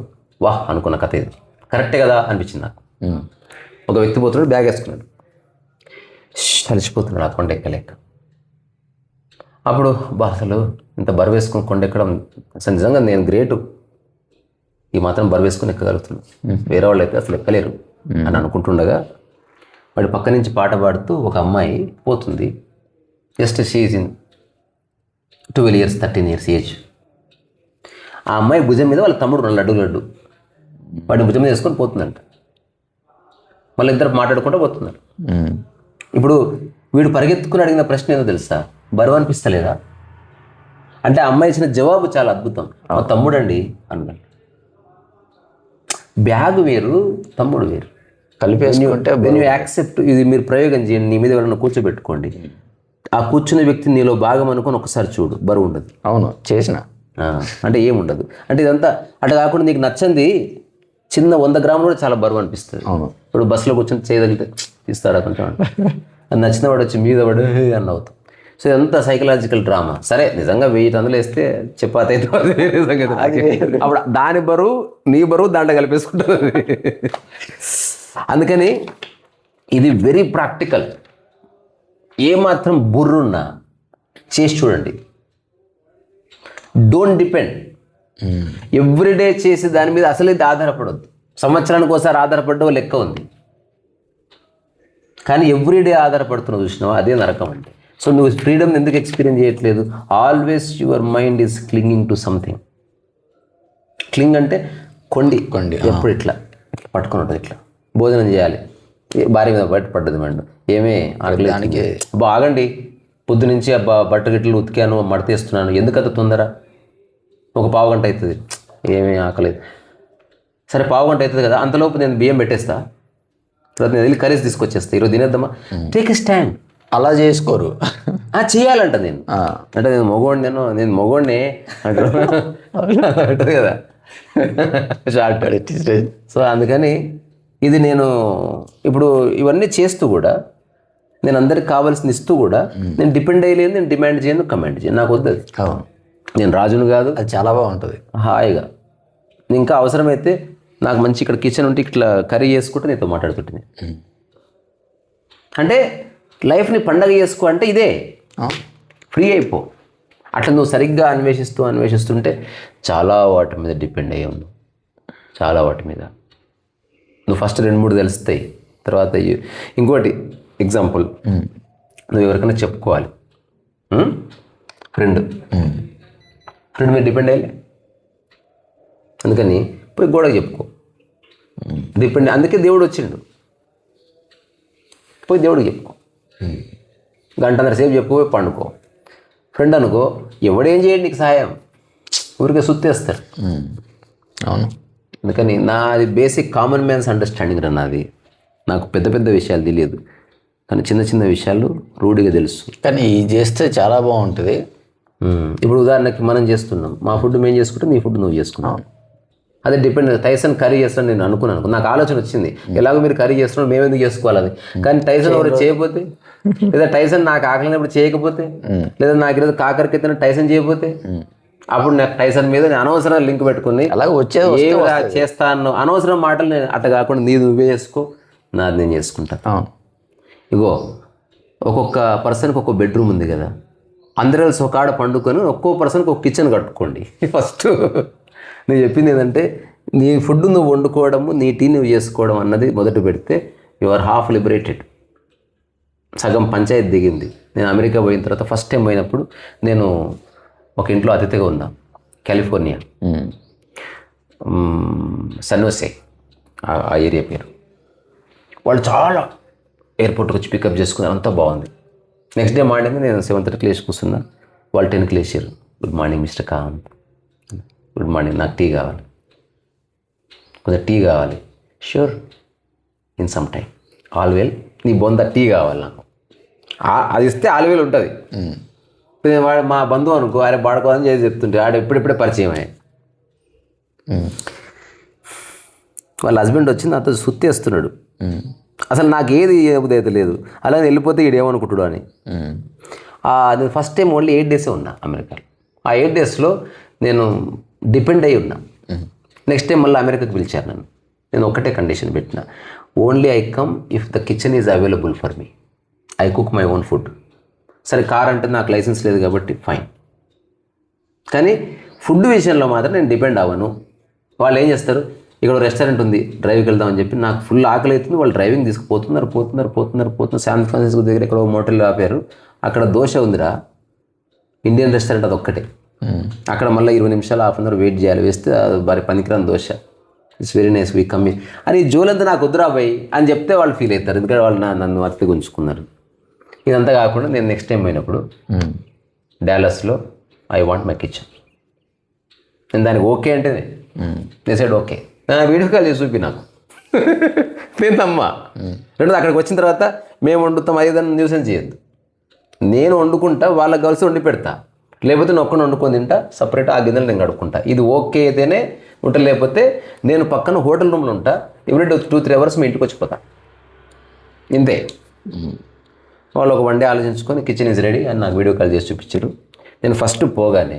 వాహ్ అనుకున్న కథ, ఇది కరెక్టే కదా అనిపించింది నాకు. ఒక వ్యక్తి పోతున్నాడు, బ్యాగ్ వేసుకున్నాడు, కలిసిపోతున్నాడు ఆ కొండ ఎక్కలేక. అప్పుడు అసలు ఇంత బరువు వేసుకుని కొండ ఎక్కడం అసలు నిజంగా నేను గ్రేటు, ఈ మాత్రం బరువు వేసుకుని ఎక్కగలుగుతున్నాను, వేరే వాళ్ళు అయితే అసలు ఎక్కలేరు అని అనుకుంటుండగా వాడి పక్క నుంచి పాట పాడుతూ ఒక అమ్మాయి పోతుంది. Just she in 12 years 13 years age. ఆ అమ్మాయి భుజం మీద వాళ్ళ తమ్ముడు లడ్డు వాడిని భుజం మీద వేసుకొని పోతుందంట. మళ్ళీ ఇద్దరు మాట్లాడుకుంటూ పోతున్నారు. ఇప్పుడు వీడు పరిగెత్తుకుని అడిగిన ప్రశ్న ఏదో తెలుసా, బరువు అనిపిస్తలేదా అంటే, ఆ అమ్మాయి ఇచ్చిన జవాబు చాలా అద్భుతం. మా తమ్ముడండి అన్నాడు. బ్యాగ్ వేరు, తమ్ముడు వేరు, కలిపేసుకుంటే యాక్సెప్ట్. ఇది మీరు ప్రయోగం చేయండి, నీ మీద ఎవరైనా కూర్చోబెట్టుకోండి, ఆ కూర్చున్న వ్యక్తి నీలో భాగం అనుకొని ఒకసారి చూడు, బరువు ఉండదు. అవును, చేసిన అంటే ఏముండదు. అంటే ఇదంతా అట్లా కాకుండా నీకు నచ్చింది చిన్న 100 గ్రాములు కూడా చాలా బరువు అనిపిస్తుంది. అవును, ఇప్పుడు బస్సులో కూర్చొని చేయగలిగితే తీస్తాడా కొంచెం, అది నచ్చిన వాడు వచ్చి మీద పడు అని అవుతాం. సో ఇదంతా సైకలాజికల్ డ్రామా. సరే నిజంగా 1000 టన్నులు వేస్తే చపాతి అయితే అప్పుడు దాని బరువు నీ బరువు దాంట్లో కలిపేసుకుంటుంది. అందుకని ఇది వెరీ ప్రాక్టికల్. ఏమాత్రం బుర్రున్నా చేసి చూడండి. Don't depend. ఎవ్రీడే చేసి దాని మీద అసలు ఇది ఆధారపడద్దు. సంవత్సరానికి ఒకసారి ఆధారపడ్డ లెక్క ఉంది, కానీ ఎవ్రీడే ఆధారపడుతున్నావు చూసినావా, అదే నరకం అంటే. సో నువ్వు ఫ్రీడమ్ ఎందుకు ఎక్స్పీరియన్స్ చేయట్లేదు? Always your mind is clinging to something. Cling అంటే కొండి ఎప్పుడు ఇట్లా పట్టుకొని ఉంటుంది. ఇట్లా భోజనం చేయాలి, భార్య మీద బయట పడ్డది మండు, ఏమే ఆగలేదానికి బాగండి, పొద్దు నుంచి బట్ట గిట్లు ఉతికాను, మడతేస్తున్నాను, ఎందుకంత తొందర, ఒక పావు గంట అవుతుంది, ఏమీ ఆకలేదు. సరే పావు గంట అవుతుంది కదా, అంతలోపు నేను బియ్యం పెట్టేస్తా, తర్వాత నేను వెళ్ళి కర్రీస్ తీసుకొచ్చేస్తా, ఈరోజు తినేద్దామా, టేక్ ఎ స్టాండ్. అలా చేసుకోరు, చేయాలంట. నేను అంటే నేను మొగోడినే అంటది కదా షార్ట్. సో అందుకని ఇది నేను ఇప్పుడు ఇవన్నీ చేస్తూ కూడా, నేను అందరికి కావాల్సింది ఇస్తూ కూడా నేను డిపెండ్ అయ్యలేదు, నేను డిమాండ్ చేయను, కమాండ్ చేయను, నాకు వద్దు. నేను రాజును కాదు. అది చాలా బాగుంటుంది హాయిగా. ఇంకా అవసరమైతే నాకు మంచి ఇక్కడ కిచెన్ ఉంటే ఇట్లా కర్రీ చేసుకుంటే నీతో మాట్లాడుతుంటే, అంటే లైఫ్ని పండగ చేసుకో అంటే ఇదే, ఫ్రీ అయిపో. అట్లా నువ్వు సరిగ్గా అన్వేషిస్తుంటే చాలా వాటి మీద డిపెండ్ అయ్యి ఉన్నావు, చాలా వాటి మీద. నువ్వు ఫస్ట్ 2-3 తెలుస్తాయి, తర్వాత ఇంకోటి ఎగ్జాంపుల్, నువ్వు ఎవరికైనా చెప్పుకోవాలి, ఫ్రెండ్ మీద డిపెండ్ అయ్యలే, అందుకని పోయి గోడకు చెప్పుకో, డిపెండ్. అందుకే దేవుడు వచ్చిండు, పోయి దేవుడికి చెప్పుకో, గంటన్నర సేపు చెప్పుకోపోయి పండుకో. ఫ్రెండ్ అనుకో, ఎవడేం చేయండి నీకు సహాయం, ఊరికే సుత్తేస్తారు. అవును, అందుకని నాది బేసిక్ కామన్ మ్యాన్స్ అండర్స్టాండింగ్ రా నాది. నాకు పెద్ద పెద్ద విషయాలు తెలియదు, కానీ చిన్న చిన్న విషయాలు రూఢిగా తెలుసు. కానీ ఇది చేస్తే చాలా బాగుంటుంది. ఇప్పుడు ఉదాహరణకి మనం చేస్తున్నాం, మా ఫుడ్ మేము చేసుకుంటే నీ ఫుడ్ నువ్వు చేసుకున్నావు, అదే డిపెండ్. టైసన్ కర్రీ చేస్తాను నేను అనుకున్నాను, నాకు ఆలోచన వచ్చింది, ఎలాగో మీరు కర్రీ చేస్తున్నాడు మేము ఎందుకు చేసుకోవాలి అది, కానీ టైసన్ ఎవరు చేయకపోతే లేదా టైసన్ నాకు ఆకలినప్పుడు చేయకపోతే, లేదా నాకు ఈరోజు కాకరకెత్తిన టైసన్ చేయకపోతే, అప్పుడు నాకు టైసన్ మీద నేను అనవసరం లింక్ పెట్టుకుని అలాగే చేస్తాను అనవసరం మాటలు నేను అట్ట కాకుండా నువ్వే చేసుకో, నాది నేను చేసుకుంటా. ఇగో ఒక్కొక్క పర్సన్కి ఒక్కొక్క బెడ్రూమ్ ఉంది కదా, అందరూ ఒక ఆడ పండుకొని ఒక్కో పర్సన్కి ఒక కిచెన్ కట్టుకోండి. ఫస్ట్ నేను చెప్పింది ఏంటంటే, నీ ఫుడ్ నువ్వు వండుకోవడము, నీ టీ నువ్వు చేసుకోవడం అన్నది మొదట పెడితే యు ఆర్ హాఫ్ లిబరేటెడ్. సగం పంచాయతీ దిగింది. నేను అమెరికా పోయిన తర్వాత ఫస్ట్ టైం పోయినప్పుడు నేను ఒక ఇంట్లో అతిథిగా ఉన్నా, కాలిఫోర్నియా, సన్నోసే ఆ ఏరియా పేరు. వాళ్ళు చాలా ఎయిర్పోర్ట్కి వచ్చి పికప్ చేసుకున్నారు, అంతా బాగుంది. నెక్స్ట్ డే మార్నింగ్ నేను 7:30 లేచి కూర్చున్నా, వాళ్ళు 10కి లేచారు. Good morning mister Kant, good morning, నాకు టీ కావాలి, కొంచెం టీ కావాలి. ష్యూర్, ఇన్ సమ్ టైం, ఆల్వేల్ నీ బొంద టీ కావాలి నాకు, అది ఇస్తే ఆల్వేల్ ఉంటుంది. వాడు మా బంధువు అనుకో, అరే బాడుకోవాలని చేసి చెప్తుంటే ఆడు ఎప్పుడెప్పుడే పరిచయం అయ్యాయి. వాళ్ళ హస్బెండ్ వచ్చి నాతో సుత్తేస్తున్నాడు, అసలు నాకు ఏది అయితే లేదు, అలాగే వెళ్ళిపోతే ఈడేమనుకుంటాడు అని. నేను ఫస్ట్ టైం ఓన్లీ 8 days ఉన్నా అమెరికాలో. ఆ 8 daysలో నేను డిపెండ్ అయి ఉన్నా. నెక్స్ట్ టైం మళ్ళీ అమెరికాకి పిలిచారు నన్ను. నేను ఒకటే కండిషన్ పెట్టిన, only I come if the kitchen is available for me, I cook my own food. సరే కార్ అంటే నాకు లైసెన్స్ లేదు కాబట్టి ఫైన్, కానీ ఫుడ్ విషయంలో మాత్రం నేను డిపెండ్ అవ్వను. వాళ్ళు ఏం చేస్తారు, ఇక్కడ రెస్టారెంట్ ఉంది డ్రైవ్కి వెళ్దామని చెప్పి, నాకు ఫుల్ ఆకలి అవుతుంది, వాళ్ళు డ్రైవింగ్ తీసుకుపోతున్నారు. శాన్ ఫ్రాన్సిస్కో దగ్గర ఇక్కడ మోటల్ ఆపారు, అక్కడ దోశ ఉందిరా, ఇండియన్ రెస్టారెంట్ అది ఒక్కటే, అక్కడ మళ్ళీ 20 నిమిషాలు 1/2 hour వెయిట్ చేయాలి, వేస్తే మరి పనికిరాని dosa, it's very nice, we come. అని జోలంతా నాకు వద్దురా పోయి అని చెప్తే వాళ్ళు ఫీల్ అవుతారు, ఎందుకంటే వాళ్ళు నన్ను అతిథిగా ఉంచుకున్నారు. ఇదంతా కాకుండా నేను నెక్స్ట్ టైం పోయినప్పుడు డాలస్లో ఐ వాంట్ మై కిచెన్, నేను దానికి ఓకే అంటే నేను సైడ్ ఓకే, నేను వీడియో కాల్ చేసి చూపి నాకు నేనమ్మా. రెండోది అక్కడికి వచ్చిన తర్వాత మేము వండుతాం, 5 న్యూసెన్స్ చేయొద్దు, నేను వండుకుంటా, వాళ్ళకి కలిసి వండి పెడతా, లేకపోతే నేను ఒక్కడిని వండుకొని తింటా, సపరేట్ ఆ గిన్నెలు నేను కడుక్కుంటా. ఇది ఓకే అయితేనే ఉంటా, లేకపోతే నేను పక్కన హోటల్ రూమ్లో ఉంటా, ఎవ్రీడే 2-3 hours మీ ఇంటికి వచ్చిపోతా, ఇంతే. వాళ్ళు ఒక 1 day ఆలోచించుకొని కిచెన్ ఈజ్ రెడీ అని నాకు వీడియో కాల్ చేసి చూపించారు. నేను ఫస్ట్ పోగానే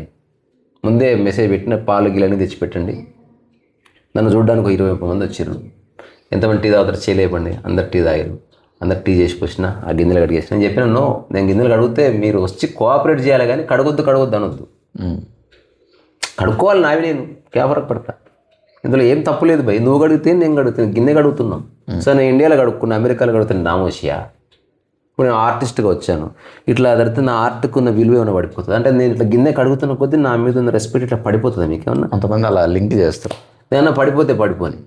ముందే మెసేజ్ పెట్టిన, పాలు గిలని తెచ్చిపెట్టండి. నన్ను చూడడానికి 20 మంది వచ్చారు. ఎంతమంది టీ తాగుతారు చేయలేపండి, అందరు టీ తాగారు, అందరు టీ చేసి పోసిన, ఆ గిన్నెలు కడిగేసిన. నేను చెప్పిన, నో, నేను గిన్నెలు కడిగితే మీరు వచ్చి కోఆపరేట్ చేయాలి, కానీ కడగొద్దు అనొద్దు. కడుక్కోవాలి, నావి నేను కేవరకు పడతా, ఇందులో ఏం తప్పు లేదు భయ్, నువ్వు కడిగితే నేను కడుగుతాను, గిన్నె కడుగుతున్నాం. సో నేను ఇండియాలో కడుక్కున్నా, అమెరికాలో కడుగుతాను, నామోషియా. ఇప్పుడు నేను ఆర్టిస్ట్గా వచ్చాను, ఇట్లా అడిగితే నా ఆర్ట్కు ఉన్న విలువ ఏమైనా పడిపోతుంది అంటే, నేను ఇట్లా గిన్నె కడుగుతున్న కొద్దీ నా మీద ఉన్న రెస్పెక్ట్ ఇట్లా పడిపోతుంది. మీకు ఏమన్నా కొంతమంది అలా లింక్ చేస్తారు, ఏమన్నా పడిపోని,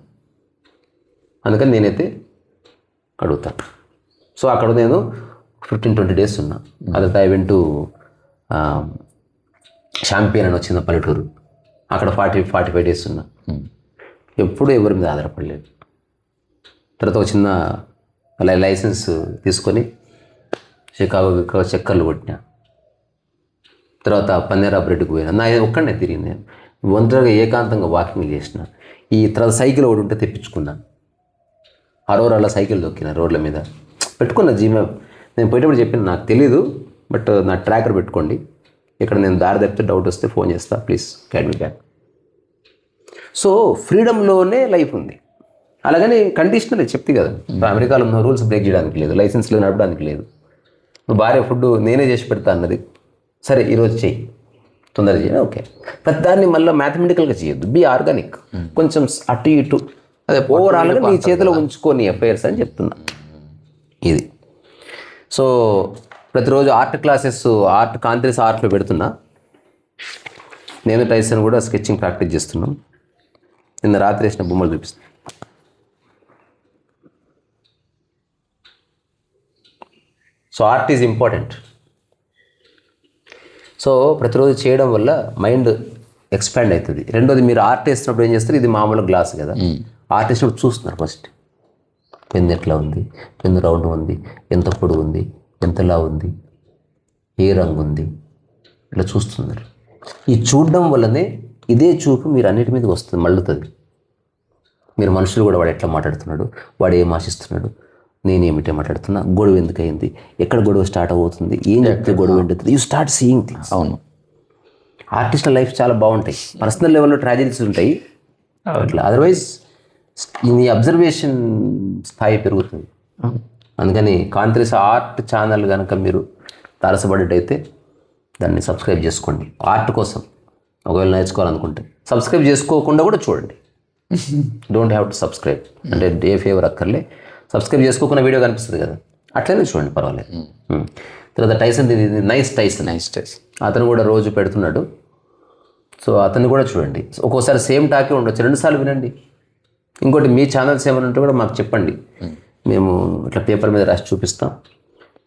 అందుకని నేనైతే కడుగుతాను. సో అక్కడ నేను 15-20 days ఉన్నా. అదే ఐ వెంట్ టు షాంపియన్ అని వచ్చింది పల్లెటూరు, అక్కడ 40-45 days ఉన్నా. ఎప్పుడూ ఎవరి మీద ఆధారపడలేదు. తర్వాత ఒక చిన్న లైసెన్స్ తీసుకొని షికాగో చక్కర్లు కొట్టినా. తర్వాత పన్నీరా బ్రెడ్కి పోయినా, నా ఒక్కడనే తిరిగి నేను ఒంటరిగా ఏకాంతంగా వాకింగ్ చేసిన. ఈ తర్వాత సైకిల్ ఒకటి ఉంటే తెప్పించుకున్నా, అలా సైకిల్ దొక్కిన రోడ్ల మీద పెట్టుకున్న జీమెప్. నేను పోయేటప్పుడు చెప్పిన, నాకు తెలీదు బట్ నా ట్రాకర్ పెట్టుకోండి, ఇక్కడ నేను దారి తప్పితే డౌట్ వస్తే ఫోన్ చేస్తా, please guide me back. So ఫ్రీడమ్లోనే లైఫ్ ఉంది. అలాగని కండిషనల్ చెప్తే కదా, అమెరికాలో ఉన్న రూల్స్ బ్రేక్ చేయడానికి లేదు, లైసెన్స్లో నడపడానికి లేదు. భార్య ఫుడ్ నేనే చేసి పెడతా అన్నది, సరే ఈరోజు చెయ్యి, తొందరగా చేయి, ఓకే. ప్రతిదాన్ని మళ్ళీ మ్యాథమెటికల్గా చేయొద్దు, బీ ఆర్గానిక్, కొంచెం అటు ఇటు, అదే ఓవరాల్గా నీ చేతిలో ఉంచుకొని అఫైర్స్ అని చెప్తున్నా. ఇది సో ప్రతిరోజు ఆర్ట్ క్లాసెస్, కాంట్రీస్ ఆర్ట్లో పెడుతున్నా. నేను టైసన్ కూడా స్కెచింగ్ ప్రాక్టీస్ చేస్తున్నాం. నిన్న రాత్రి వేసిన బొమ్మలు చూపిస్తాను. So art is important. So ప్రతిరోజు చేయడం వల్ల మైండ్ ఎక్స్పాండ్ అవుతుంది. రెండోది, మీరు ఆర్ట్ వేస్తున్నప్పుడు ఏం చేస్తారు, ఇది మామూలు గ్లాస్ కదా, ఆర్ట్ వేసినప్పుడు చూస్తున్నారు ఫస్ట్, పెన్ ఎట్లా ఉంది, పెన్ రౌండ్ ఉంది, ఎంత పొడుగు ఉంది, ఎంతలా ఉంది, ఏ రంగు ఉంది, ఇట్లా చూస్తున్నారు. ఈ చూడడం వల్లనే ఇదే చూపు మీరు అన్నిటి మీదకి వస్తుంది, మళ్ళుతుంది. మీరు మనుషులు కూడా వాడు ఎట్లా మాట్లాడుతున్నాడు, వాడు ఏం ఆశిస్తున్నాడు, నేనేమిటే మాట్లాడుతున్నా, గొడవ ఎందుకు అయింది, ఎక్కడ గొడవ స్టార్ట్ అవుతుంది, ఏం చెప్తే గొడవ ఎండుతుంది, యూ స్టార్ట్ సీయింగ్ థింగ్స్. అవును. ఆర్టిస్టుల లైఫ్ చాలా బాగుంటాయి, పర్సనల్ లెవెల్లో ట్రాజడీస్ ఉంటాయి అట్లా. అదర్వైజ్ నీ అబ్జర్వేషన్ స్థాయి పెరుగుతుంది. అందుకని కాంత్రిస ఆర్ట్ ఛానల్ కనుక మీరు తారసపడ్డట్టయితే దాన్ని సబ్స్క్రైబ్ చేసుకోండి. ఆర్ట్ కోసం ఒకవేళ నేర్చుకోవాలనుకుంటే సబ్స్క్రైబ్ చేసుకోకుండా కూడా చూడండి. డోంట్ హ్యావ్ టు సబ్స్క్రైబ్, అంటే ఏ ఫేవర్ అక్కర్లే. సబ్స్క్రైబ్ చేసుకోకుండా వీడియో కనిపిస్తుంది కదా, అట్లనే చూడండి, పర్వాలేదు. తర్వాత టైసన్, నైస్ టైసన్ అతను కూడా రోజు పెడుతున్నాడు. సో అతన్ని కూడా చూడండి. ఒక్కోసారి సేమ్ టాకే ఉండొచ్చు, 2 సార్లు వినండి. ఇంకోటి మీ ఛానల్స్ ఏమైనా ఉంటే కూడా మాకు చెప్పండి, మేము ఇట్లా పేపర్ మీద రాసి చూపిస్తాం,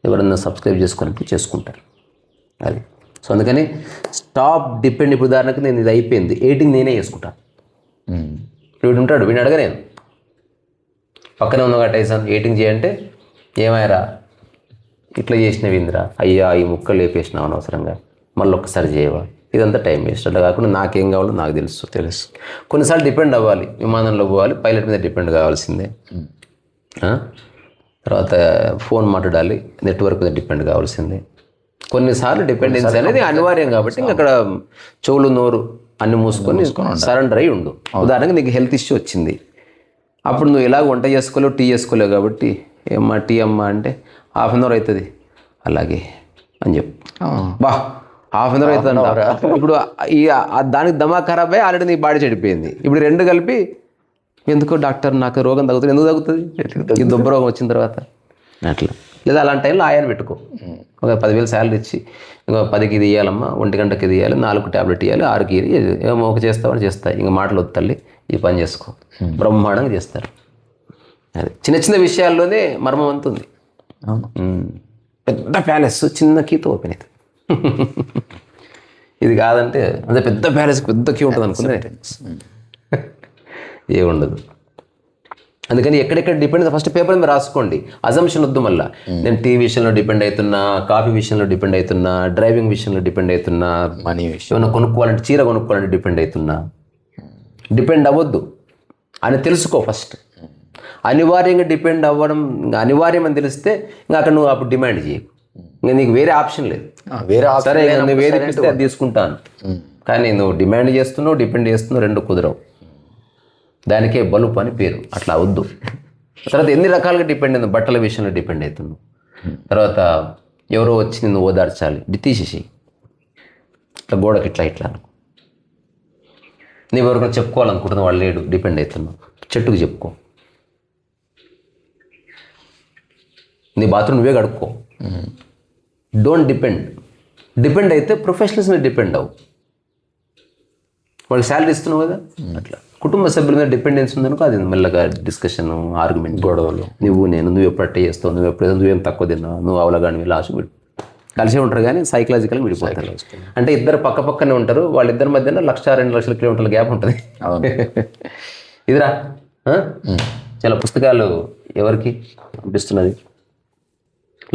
ఎవరన్నా సబ్స్క్రైబ్ చేసుకున్నప్పుడు చేసుకుంటారు అది. సో అందుకని స్టాప్ డిపెండ్. ఇప్పుడు ఉదాహరణకు నేను ఇది అయిపోయింది, ఎడిటింగ్ నేనే చేసుకుంటాను. వీడు ఉంటాడు, వీడిని అడగ, నేను పక్కనే ఉన్న టైసన్ ఎడిటింగ్ చేయంటే ఏమాయరా ఇట్లా చేసినవి ఇందిరా, అయ్యా ఈ ముక్కలు లేపేసినావు అనవసరంగా, మళ్ళీ ఒక్కసారి చేయవా, ఇదంతా టైం వేస్ట్. అట్లా కాకుండా నాకేం కావాలో నాకు తెలుసు. కొన్నిసార్లు డిపెండ్ అవ్వాలి, విమానంలో పోవాలి, పైలట్ మీద డిపెండ్ కావాల్సిందే. తర్వాత ఫోన్ మాట్లాడాలి, నెట్వర్క్ మీద డిపెండ్ కావాల్సిందే. కొన్నిసార్లు డిపెండెన్సీ అనేది అనివార్యం కాబట్టి ఇంక అక్కడ చెవులు నోరు అన్ని మూసుకొని సరెండర్ అయ్యి ఉండు. ఉదాహరణకి నీకు హెల్త్ ఇష్యూ వచ్చింది, అప్పుడు నువ్వు ఎలాగ వంట చేసుకోలేవు, టీ చేసుకోలేవు కాబట్టి ఏమ్మా టీ అమ్మా అంటే 1/2 hour అవుతుంది, అలాగే అని చెప్పు. బా 1/2 hour అవుతుంది. ఇప్పుడు ఈ దానికి దమా ఖరాబ్ అయ్యి ఆల్రెడీ నీ బాడీ చెడిపోయింది. ఇప్పుడు 2 కలిపి ఎందుకో డాక్టర్ నాకు రోగం తగ్గుతుంది, ఎందుకు తగ్గుతుంది, ఈ దుబ్బ రోగం వచ్చిన తర్వాత అట్లా. లేదా అలాంటి టైంలో ఆయాన్ని పెట్టుకో, ఒక 10,000 శాలరీ ఇచ్చి ఇంకా 10కి ఇది ఇవ్వాలమ్మా, 1 గంటకి ఇది ఇవ్వాలి, 4 టాబ్లెట్ ఇవ్వాలి, 6కి ఏమో ఒక చేస్తామని చేస్తాయి. ఇంకా మాటలు వద్దల్లి ఈ పని చేసుకో, బ్రహ్మాండంగా చేస్తారు. అది చిన్న చిన్న విషయాల్లోనే మర్మం అంతుంది. పెద్ద ప్యాలెస్ చిన్న కీతో ఓపెన్ అవుతుంది. ఇది కాదంటే అదే పెద్ద ప్యాలెస్ పెద్ద కీ ఉంటుంది అనుకునే ఏముండదు. అందుకని ఎక్కడెక్కడ డిపెండ్, ఫస్ట్ పేపర్ మీద రాసుకోండి. అజంప్షన్ వద్దు. మళ్ళీ నేను టీ విషయంలో డిపెండ్ అవుతున్నా, కాఫీ విషయంలో డిపెండ్ అవుతున్నా, డ్రైవింగ్ విషయంలో డిపెండ్ అవుతున్నా, మనీ విషయం ఏమైనా కొనుక్కోవాలంటే, చీర కొనుక్కోవాలంటే డిపెండ్ అవుతున్నా. డిపెండ్ అవ్వద్దు అని తెలుసుకో ఫస్ట్. అనివార్యంగా డిపెండ్ అవ్వడం అనివార్యం అని తెలిస్తే ఇంకా అక్కడ నువ్వు అప్పుడు డిమాండ్ చేయకు. ఇంకా నీకు వేరే ఆప్షన్ లేదు. సరే నువ్వు వేరే ఇస్తే అది తీసుకుంటాను, కానీ నువ్వు డిమాండ్ చేస్తున్నావు, డిపెండ్ చేస్తున్నావు, 2 కుదరవు. దానికే బలుపు అని పేరు. అట్లా వద్దు. తర్వాత ఎన్ని రకాలుగా డిపెండ్ అయింది, బట్టల విషయంలో డిపెండ్ అవుతున్నావు. తర్వాత ఎవరో వచ్చి నిన్ను ఓదార్చాలి, తీసేసి ఇట్లా గోడకి ఇట్లా ఇట్లా అనుకో. నువ్వు ఎవరికైనా చెప్పుకోవాలనుకుంటున్నావు, వాళ్ళు లేడు, డిపెండ్ అవుతున్నావు, చెట్టుకు చెప్పుకో. నీ బాత్రూమ్ నువ్వే కడుక్కో. డోంట్ డిపెండ్ అయితే ప్రొఫెషనల్స్ మీద డిపెండ్ అవ్వు. వాళ్ళకి శాలరీ ఇస్తున్నావు కదా, అట్లా. కుటుంబ సభ్యుల మీద డిపెండెన్స్ ఉందనుకో, అది మెల్లగా డిస్కషన్, ఆర్గ్యుమెంట్, గొడవలు. నువ్వు ఎప్పుడు అట్టే చేస్తావు, నువ్వేం తక్కువ తిన్నావు, నువ్వు అవలగాని లాస్ట్ కలిసే ఉంటారు, కానీ సైకలాజికల్గా విడిపోతారు. అంటే ఇద్దరు పక్క పక్కనే ఉంటారు, వాళ్ళిద్దరి మధ్యన 1,00,000-2 లక్షల కిలోమీటర్ల గ్యాప్ ఉంటుంది. ఇదిరా చాలా పుస్తకాలు ఎవరికి పంపిస్తున్నది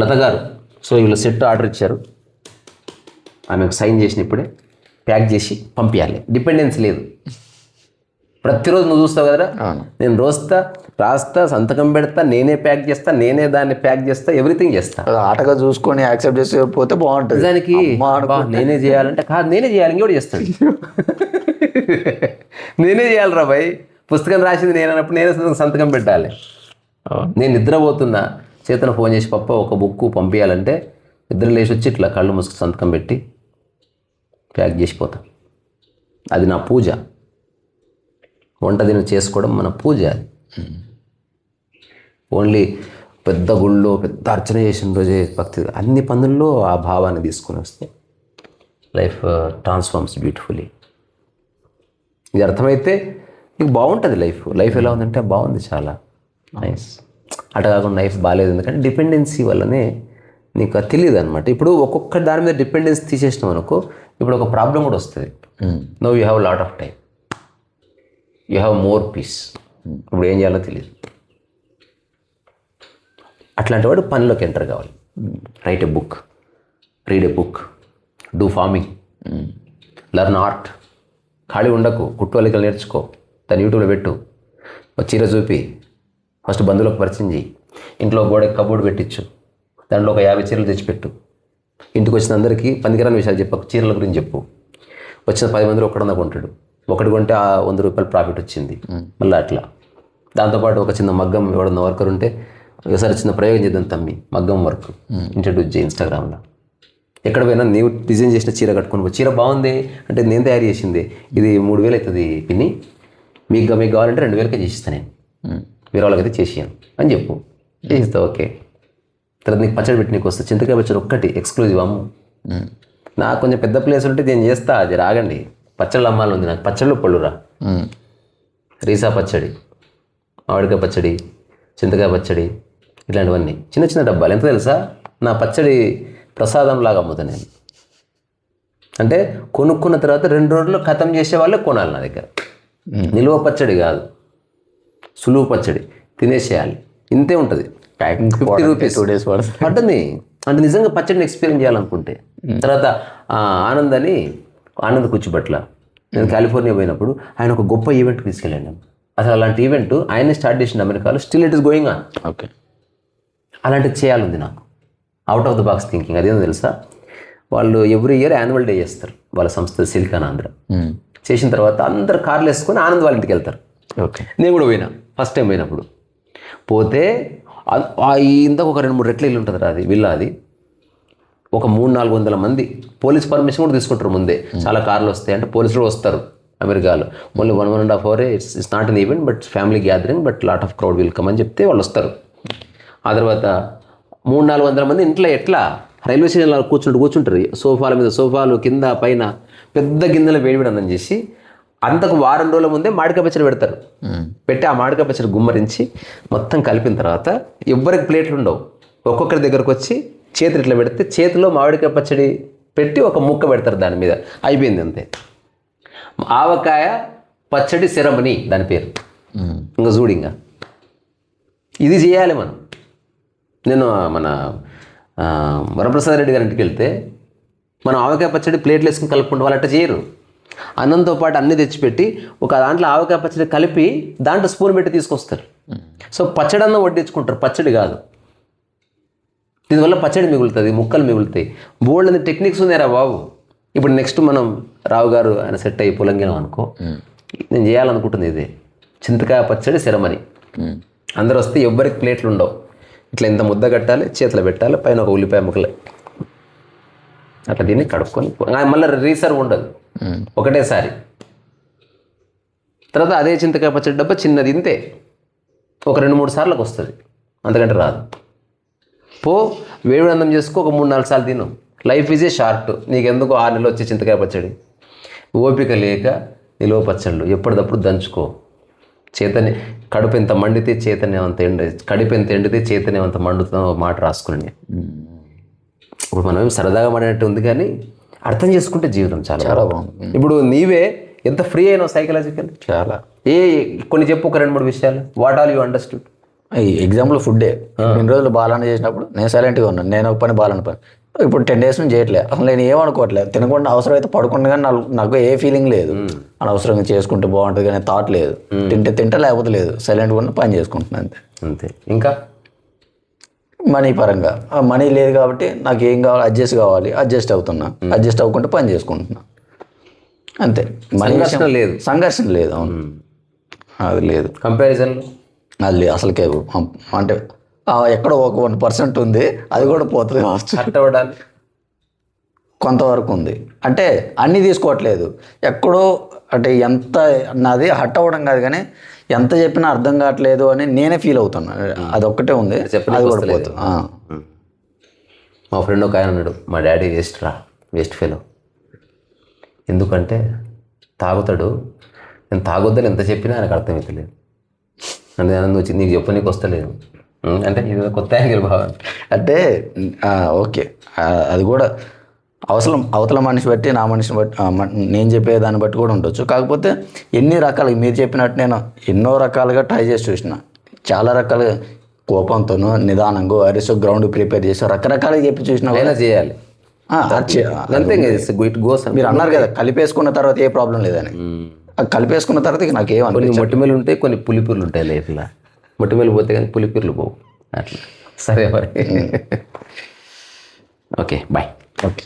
లత గారు. సో వీళ్ళు సెట్ ఆర్డర్ ఇచ్చారు, ఆమెకు సైన్ చేసిన ఇప్పుడే ప్యాక్ చేసి పంపించాలి. డిపెండెన్స్ లేదు. ప్రతిరోజు నువ్వు చూస్తావు కదరా, నేను రాస్తా, సంతకం పెడతా, నేనే ప్యాక్ చేస్తా, నేనే దాన్ని ప్యాక్ చేస్తా, ఎవ్రీథింగ్ చేస్తా. ఆటగా చూసుకొని యాక్సెప్ట్ చేసి పోతే బాగుంటుంది. దానికి నేనే చేయాలంటే కాదు, నేనే చేయాలి, ఇంకోటి చేస్తాను. నేనే చేయాలిరా భయ్, పుస్తకం రాసింది నేను అన్నప్పుడు నేనే సంతకం పెట్టాలి. నేను నిద్రపోతున్నా, చేతను ఫోన్ చేసి పప్ప ఒక బుక్ పంపించాలంటే నిద్ర లేచి వచ్చి ఇట్లా కళ్ళు మూసుకు సంతకం పెట్టి ప్యాక్ చేసిపోతా. అది నా పూజ. వంట తిని చేసుకోవడం మన పూజ. అది ఓన్లీ పెద్ద గుళ్ళో పెద్ద అర్చన చేసిన రోజే భక్తి. అన్ని పనుల్లో ఆ భావాన్ని తీసుకొని వస్తే లైఫ్ ట్రాన్స్ఫార్మ్స్ బ్యూటిఫుల్లీ. ఇది అర్థమైతే నీకు బాగుంటుంది. లైఫ్ ఎలా ఉందంటే బాగుంది, చాలా నైస్. అట్లా కాకుండా లైఫ్ బాగాలేదు, ఎందుకంటే డిపెండెన్సీ వల్లనే నీకు అది తెలియదు అనమాట. ఇప్పుడు ఒక్కొక్క దాని మీద డిపెండెన్స్ తీసేసినాం అనుకో, ఇప్పుడు ఒక ప్రాబ్లం కూడా వస్తుంది. No you have lot of time, you have more peace. ఇప్పుడు ఏం చేయాలో తెలియదు. అట్లాంటి వాడు పనిలోకి ఎంటర్ కావాలి. Write a book, read a book, do farming, learn art. ఖాళీ ఉండకు, కుట్టువలికలు నేర్చుకో, దాన్ని యూట్యూబ్లో పెట్టు, చీర చూపి ఫస్ట్ బంధువులకు పరిచయం చేయి, ఇంట్లో గోడ కబోర్డు పెట్టించు, దాంట్లో ఒక 50 చీరలు తెచ్చిపెట్టు, ఇంటికి వచ్చిన అందరికీ పనికిరాని విషయాలు చెప్పకు, చీరల గురించి చెప్పు. వచ్చిన 10 మందిలో ఒకడన్నా కొంటాడు, ఒకటి కొంటే ఆ 100 రూపాయలు ప్రాఫిట్ వచ్చింది. మళ్ళీ అట్లా దాంతోపాటు ఒక చిన్న మగ్గం ఎవడన్నా వర్కర్ ఉంటే ఒకసారి చిన్న ప్రయోగం చేద్దాం తమ్మి, మగ్గం వర్క్ ఇంట్రడ్యూస్ చేయి ఇన్స్టాగ్రామ్లో. ఎక్కడ పోయినా నీవు డిజైన్ చేసిన చీర కట్టుకుని చీర బాగుంది అంటే నేను తయారు చేసింది, ఇది 3000 అవుతుంది పిన్ని, మీకు కావాలంటే 2000కే చేసిస్తాను నేను, వేరే వాళ్ళకైతే చేసాను అని చెప్పు, చేసిస్తా. ఓకే. తర్వాత నీకు పచ్చడి పెట్టి నీకు వస్తుంది, చింతకాయ పచ్చడి ఒక్కటి ఎక్స్క్లూజివ్ అమ్ము. నాకు కొంచెం పెద్ద ప్లేస్ ఉంటే నేను చేస్తా, అది రాగండి. పచ్చళ్ళు అమ్మాలి ఉంది నాకు, పచ్చళ్ళు పళ్ళురా, రీసా పచ్చడి, మామిడికాయ పచ్చడి, చింతకాయ పచ్చడి, ఇట్లాంటివన్నీ చిన్న చిన్న డబ్బాలు. ఎంత తెలుసా, నా పచ్చడి ప్రసాదంలాగా అమ్ముతా నేను. అంటే కొనుక్కున్న తర్వాత 2 రోజుల్లో ఖతం చేసే వాళ్ళే కొనాలి నా దగ్గర. నిలువ పచ్చడి కాదు, సులువు పచ్చడి, తినేసేయాలి, ఇంతే ఉంటుంది. 50 రూపీస్ 2 days పడుతుంది. అంటే నిజంగా పచ్చడిని ఎక్స్పీరియన్స్ చేయాలనుకుంటే. తర్వాత ఆనంద్ కూర్చుబట్ల నేను కాలిఫోర్నియా పోయినప్పుడు ఆయన ఒక గొప్ప ఈవెంట్కి తీసుకెళ్ళాను. అసలు అలాంటి ఈవెంట్ ఆయనే స్టార్ట్ చేసిన అమెరికాలో, still it is going on. Okay. అలాంటిది చేయాలంది నాకు, out of the box thinking. అదేందో తెలుసా, వాళ్ళు ఎవ్రీ ఇయర్ యాన్యువల్ డే చేస్తారు వాళ్ళ సంస్థ సిలికాన్ ఆంధ్ర. చేసిన తర్వాత అందరు కార్లు వేసుకొని ఆనంద్ వాళ్ళ ఇంటికి వెళ్తారు. ఓకే. నేను కూడా పోయినా, ఫస్ట్ టైం పోయినప్పుడు పోతే ఇంతకు ఒక 2-3 రెట్ల ఇల్లు ఉంటుంది అది, విల్లా. అది ఒక 300-400 మంది, పోలీస్ పర్మిషన్ కూడా తీసుకుంటారు ముందే. చాలా కార్లు వస్తాయి అంటే పోలీసులు వస్తారు అమెరికాలో. Only 1.5 hour it's not an event but family gathering, but lot of crowd will come అని చెప్తే వాళ్ళు వస్తారు. ఆ తర్వాత 300-400 మంది ఇంట్లో ఎట్లా రైల్వే స్టేషన్లో కూర్చుంటారు, సోఫాల మీద సోఫాలు, కింద పైన పెద్ద గిన్నెలో వేడివేడి చేసి, అంతకు వారం రోజుల ముందే మామిడికాయ పచ్చడి పెడతారు. పెట్టి ఆ మామిడికాయ పచ్చడి గుమ్మరించి మొత్తం కలిపిన తర్వాత ఎవ్వరికి ప్లేట్లు ఉండవు, ఒక్కొక్కరి దగ్గరకు వచ్చి చేతులు ఇట్లా పెడితే చేతిలో మామిడికాయ పచ్చడి పెట్టి ఒక ముక్క పెడతారు దాని మీద, అయిపోయింది అంతే. ఆవకాయ పచ్చడి సెరమనీ దాని పేరు. ఇంకా చూడింగా ఇది చేయాలి మనం. నేను మన వరప్రసాద్ రెడ్డి గారి ఇంటికి వెళ్తే మనం ఆవకాయ పచ్చడి ప్లేట్లు వేసుకుని కలుపుకుంటే వాళ్ళు అట్లా చేయరు. అన్నంతో పాటు అన్నీ తెచ్చిపెట్టి ఒక దాంట్లో ఆవకాయ పచ్చడి కలిపి దాంట్లో స్పూన్ పెట్టి తీసుకొస్తారు. సో పచ్చడి అన్నం వడ్డించుకుంటారు, పచ్చడి కాదు. దీనివల్ల పచ్చడి మిగులుతుంది, ముక్కలు మిగులుతాయి. బోల్డ్ అని టెక్నిక్స్ ఉన్నాయరా బాబు. ఇప్పుడు నెక్స్ట్ మనం రావు గారు ఆయన సెట్ అయ్యి పొలంగినాం అనుకో, నేను చేయాలనుకుంటుంది ఇదే, చింతకాయ పచ్చడి సెరమనీ. అందరు వస్తే ఎవ్వరికి ప్లేట్లు ఉండవు, ఇట్లా ఇంత ముద్ద కట్టాలి, చేతిలో పెట్టాలి, పైన ఒక ఉల్లిపాయ ముక్కలే, అట్లా దీన్ని కడుక్కొని మళ్ళీ రీసర్వ్ ఉండదు, ఒకటేసారి. తర్వాత అదే చింతకాయ పచ్చడి డబ్బా చిన్నది ఇంతే, ఒక 2-3 సార్లకు వస్తుంది, అంతకంటే రాదు. పో వేడి అన్నం చేసుకో, ఒక 3-4 సార్లు తిను. Life is a short. నీకెందుకు 6 నెలలు వచ్చే చింతకాయ పచ్చడి, ఓపిక లేక నిలువ పచ్చళ్ళు ఎప్పటికప్పుడు దంచుకో. చేతని కడుపు ఎంత మండితే చైతన్యం అంత కడుపు ఎంత ఎండితే చైతన్యం అంత మండుతుందో మాట రాసుకుని. ఇప్పుడు మనం సరదాగా మాడినట్టు ఉంది కానీ అర్థం చేసుకుంటే జీవితం చాలా చాలా బాగుంది. ఇప్పుడు నీవే ఎంత ఫ్రీ అయినావు సైకలాజికల్, చాలా. కొన్ని చెప్పు, ఒక 2-3 విషయాలు. What all you understood? Example ఫుడ్డే. ఇన్ని రోజులు బాలన్న చేసినప్పుడు నేను సైలెంట్గా ఉన్నాను, నేను ఒక పని బాలన్న పని. ఇప్పుడు 10 days నుంచి చేయట్లేదు, అసలు నేను ఏమనుకోవట్లేదు. తినకుండా అవసరం అయితే పడుకుండా కానీ నాకు ఏ ఫీలింగ్ లేదు, అనవసరంగా చేసుకుంటే బాగుంటుంది కానీ థాట్ లేదు. తింటే లేకపోతే లేదు, సైలెంట్గా ఉన్న పని చేసుకుంటున్నాను అంతే. అంతే. ఇంకా మనీ పరంగా మనీ లేదు కాబట్టి నాకు ఏం కావాలి, అడ్జస్ట్ అవుతున్నా, అడ్జస్ట్ అవ్వకుండా పని చేసుకుంటున్నా అంతే. సంఘర్షణ లేదు, సంఘర్షణ లేదు. అవును, అది లేదు. కంపారిజన్ అది లేదు అసలుకే. అంటే ఎక్కడో ఒక 1% ఉంది, అది కూడా పోతుంది కావచ్చు. హర్ట్ అవ్వడానికి కొంతవరకు ఉంది. అంటే అన్నీ తీసుకోవట్లేదు, ఎక్కడో అంటే ఎంత నాది హర్ట్ అవ్వడం కాదు కానీ ఎంత చెప్పినా అర్థం కావట్లేదు అని నేనే ఫీల్ అవుతున్నా. అదొక్కటే ఉంది, అది కూడా పోతుంది. మా ఫ్రెండ్ ఒక ఆయన అన్నాడు, మా డాడీ వేస్ట్ ఫెలో. ఎందుకంటే తాగుతాడు, నేను తాగొద్దని ఎంత చెప్పినా ఆయనకు అర్థమవుతలేదు. అంటే నువ్వు నీకు చెప్పనీకి వస్తలేదు అంటే ఇది కొత్త యాంగిల్ భావం. అంటే ఓకే, అది కూడా అవతల మనిషి బట్టి, నా మనిషిని బట్టి, నేను చెప్పే దాన్ని బట్టి కూడా ఉండొచ్చు. కాకపోతే ఎన్ని రకాలుగా మీరు చెప్పినట్టు నేను ఎన్నో రకాలుగా ట్రై చేసి చూసిన. చాలా రకాలుగా కోపంతోనూ నిదానంగా అరిసో గ్రౌండ్ ప్రిపేర్ చేసి రకరకాలుగా చెప్పి చూసినా అయినా చేయాలి. అంతే మీరు అన్నారు కదా కలిపేసుకున్న తర్వాత ఏ ప్రాబ్లం లేదని. కలిపేసుకున్న తర్వాత నాకు ఏమన్నా కొన్ని మొట్టిమేలు ఉంటాయి, కొన్ని పులిపిర్లు ఉంటాయి లైఫ్లో. మొట్టిమేలు పోతే కానీ పులిపిర్లు పోవు. అట్లా సరే మరి ఓకే బాయ్. ఓకే.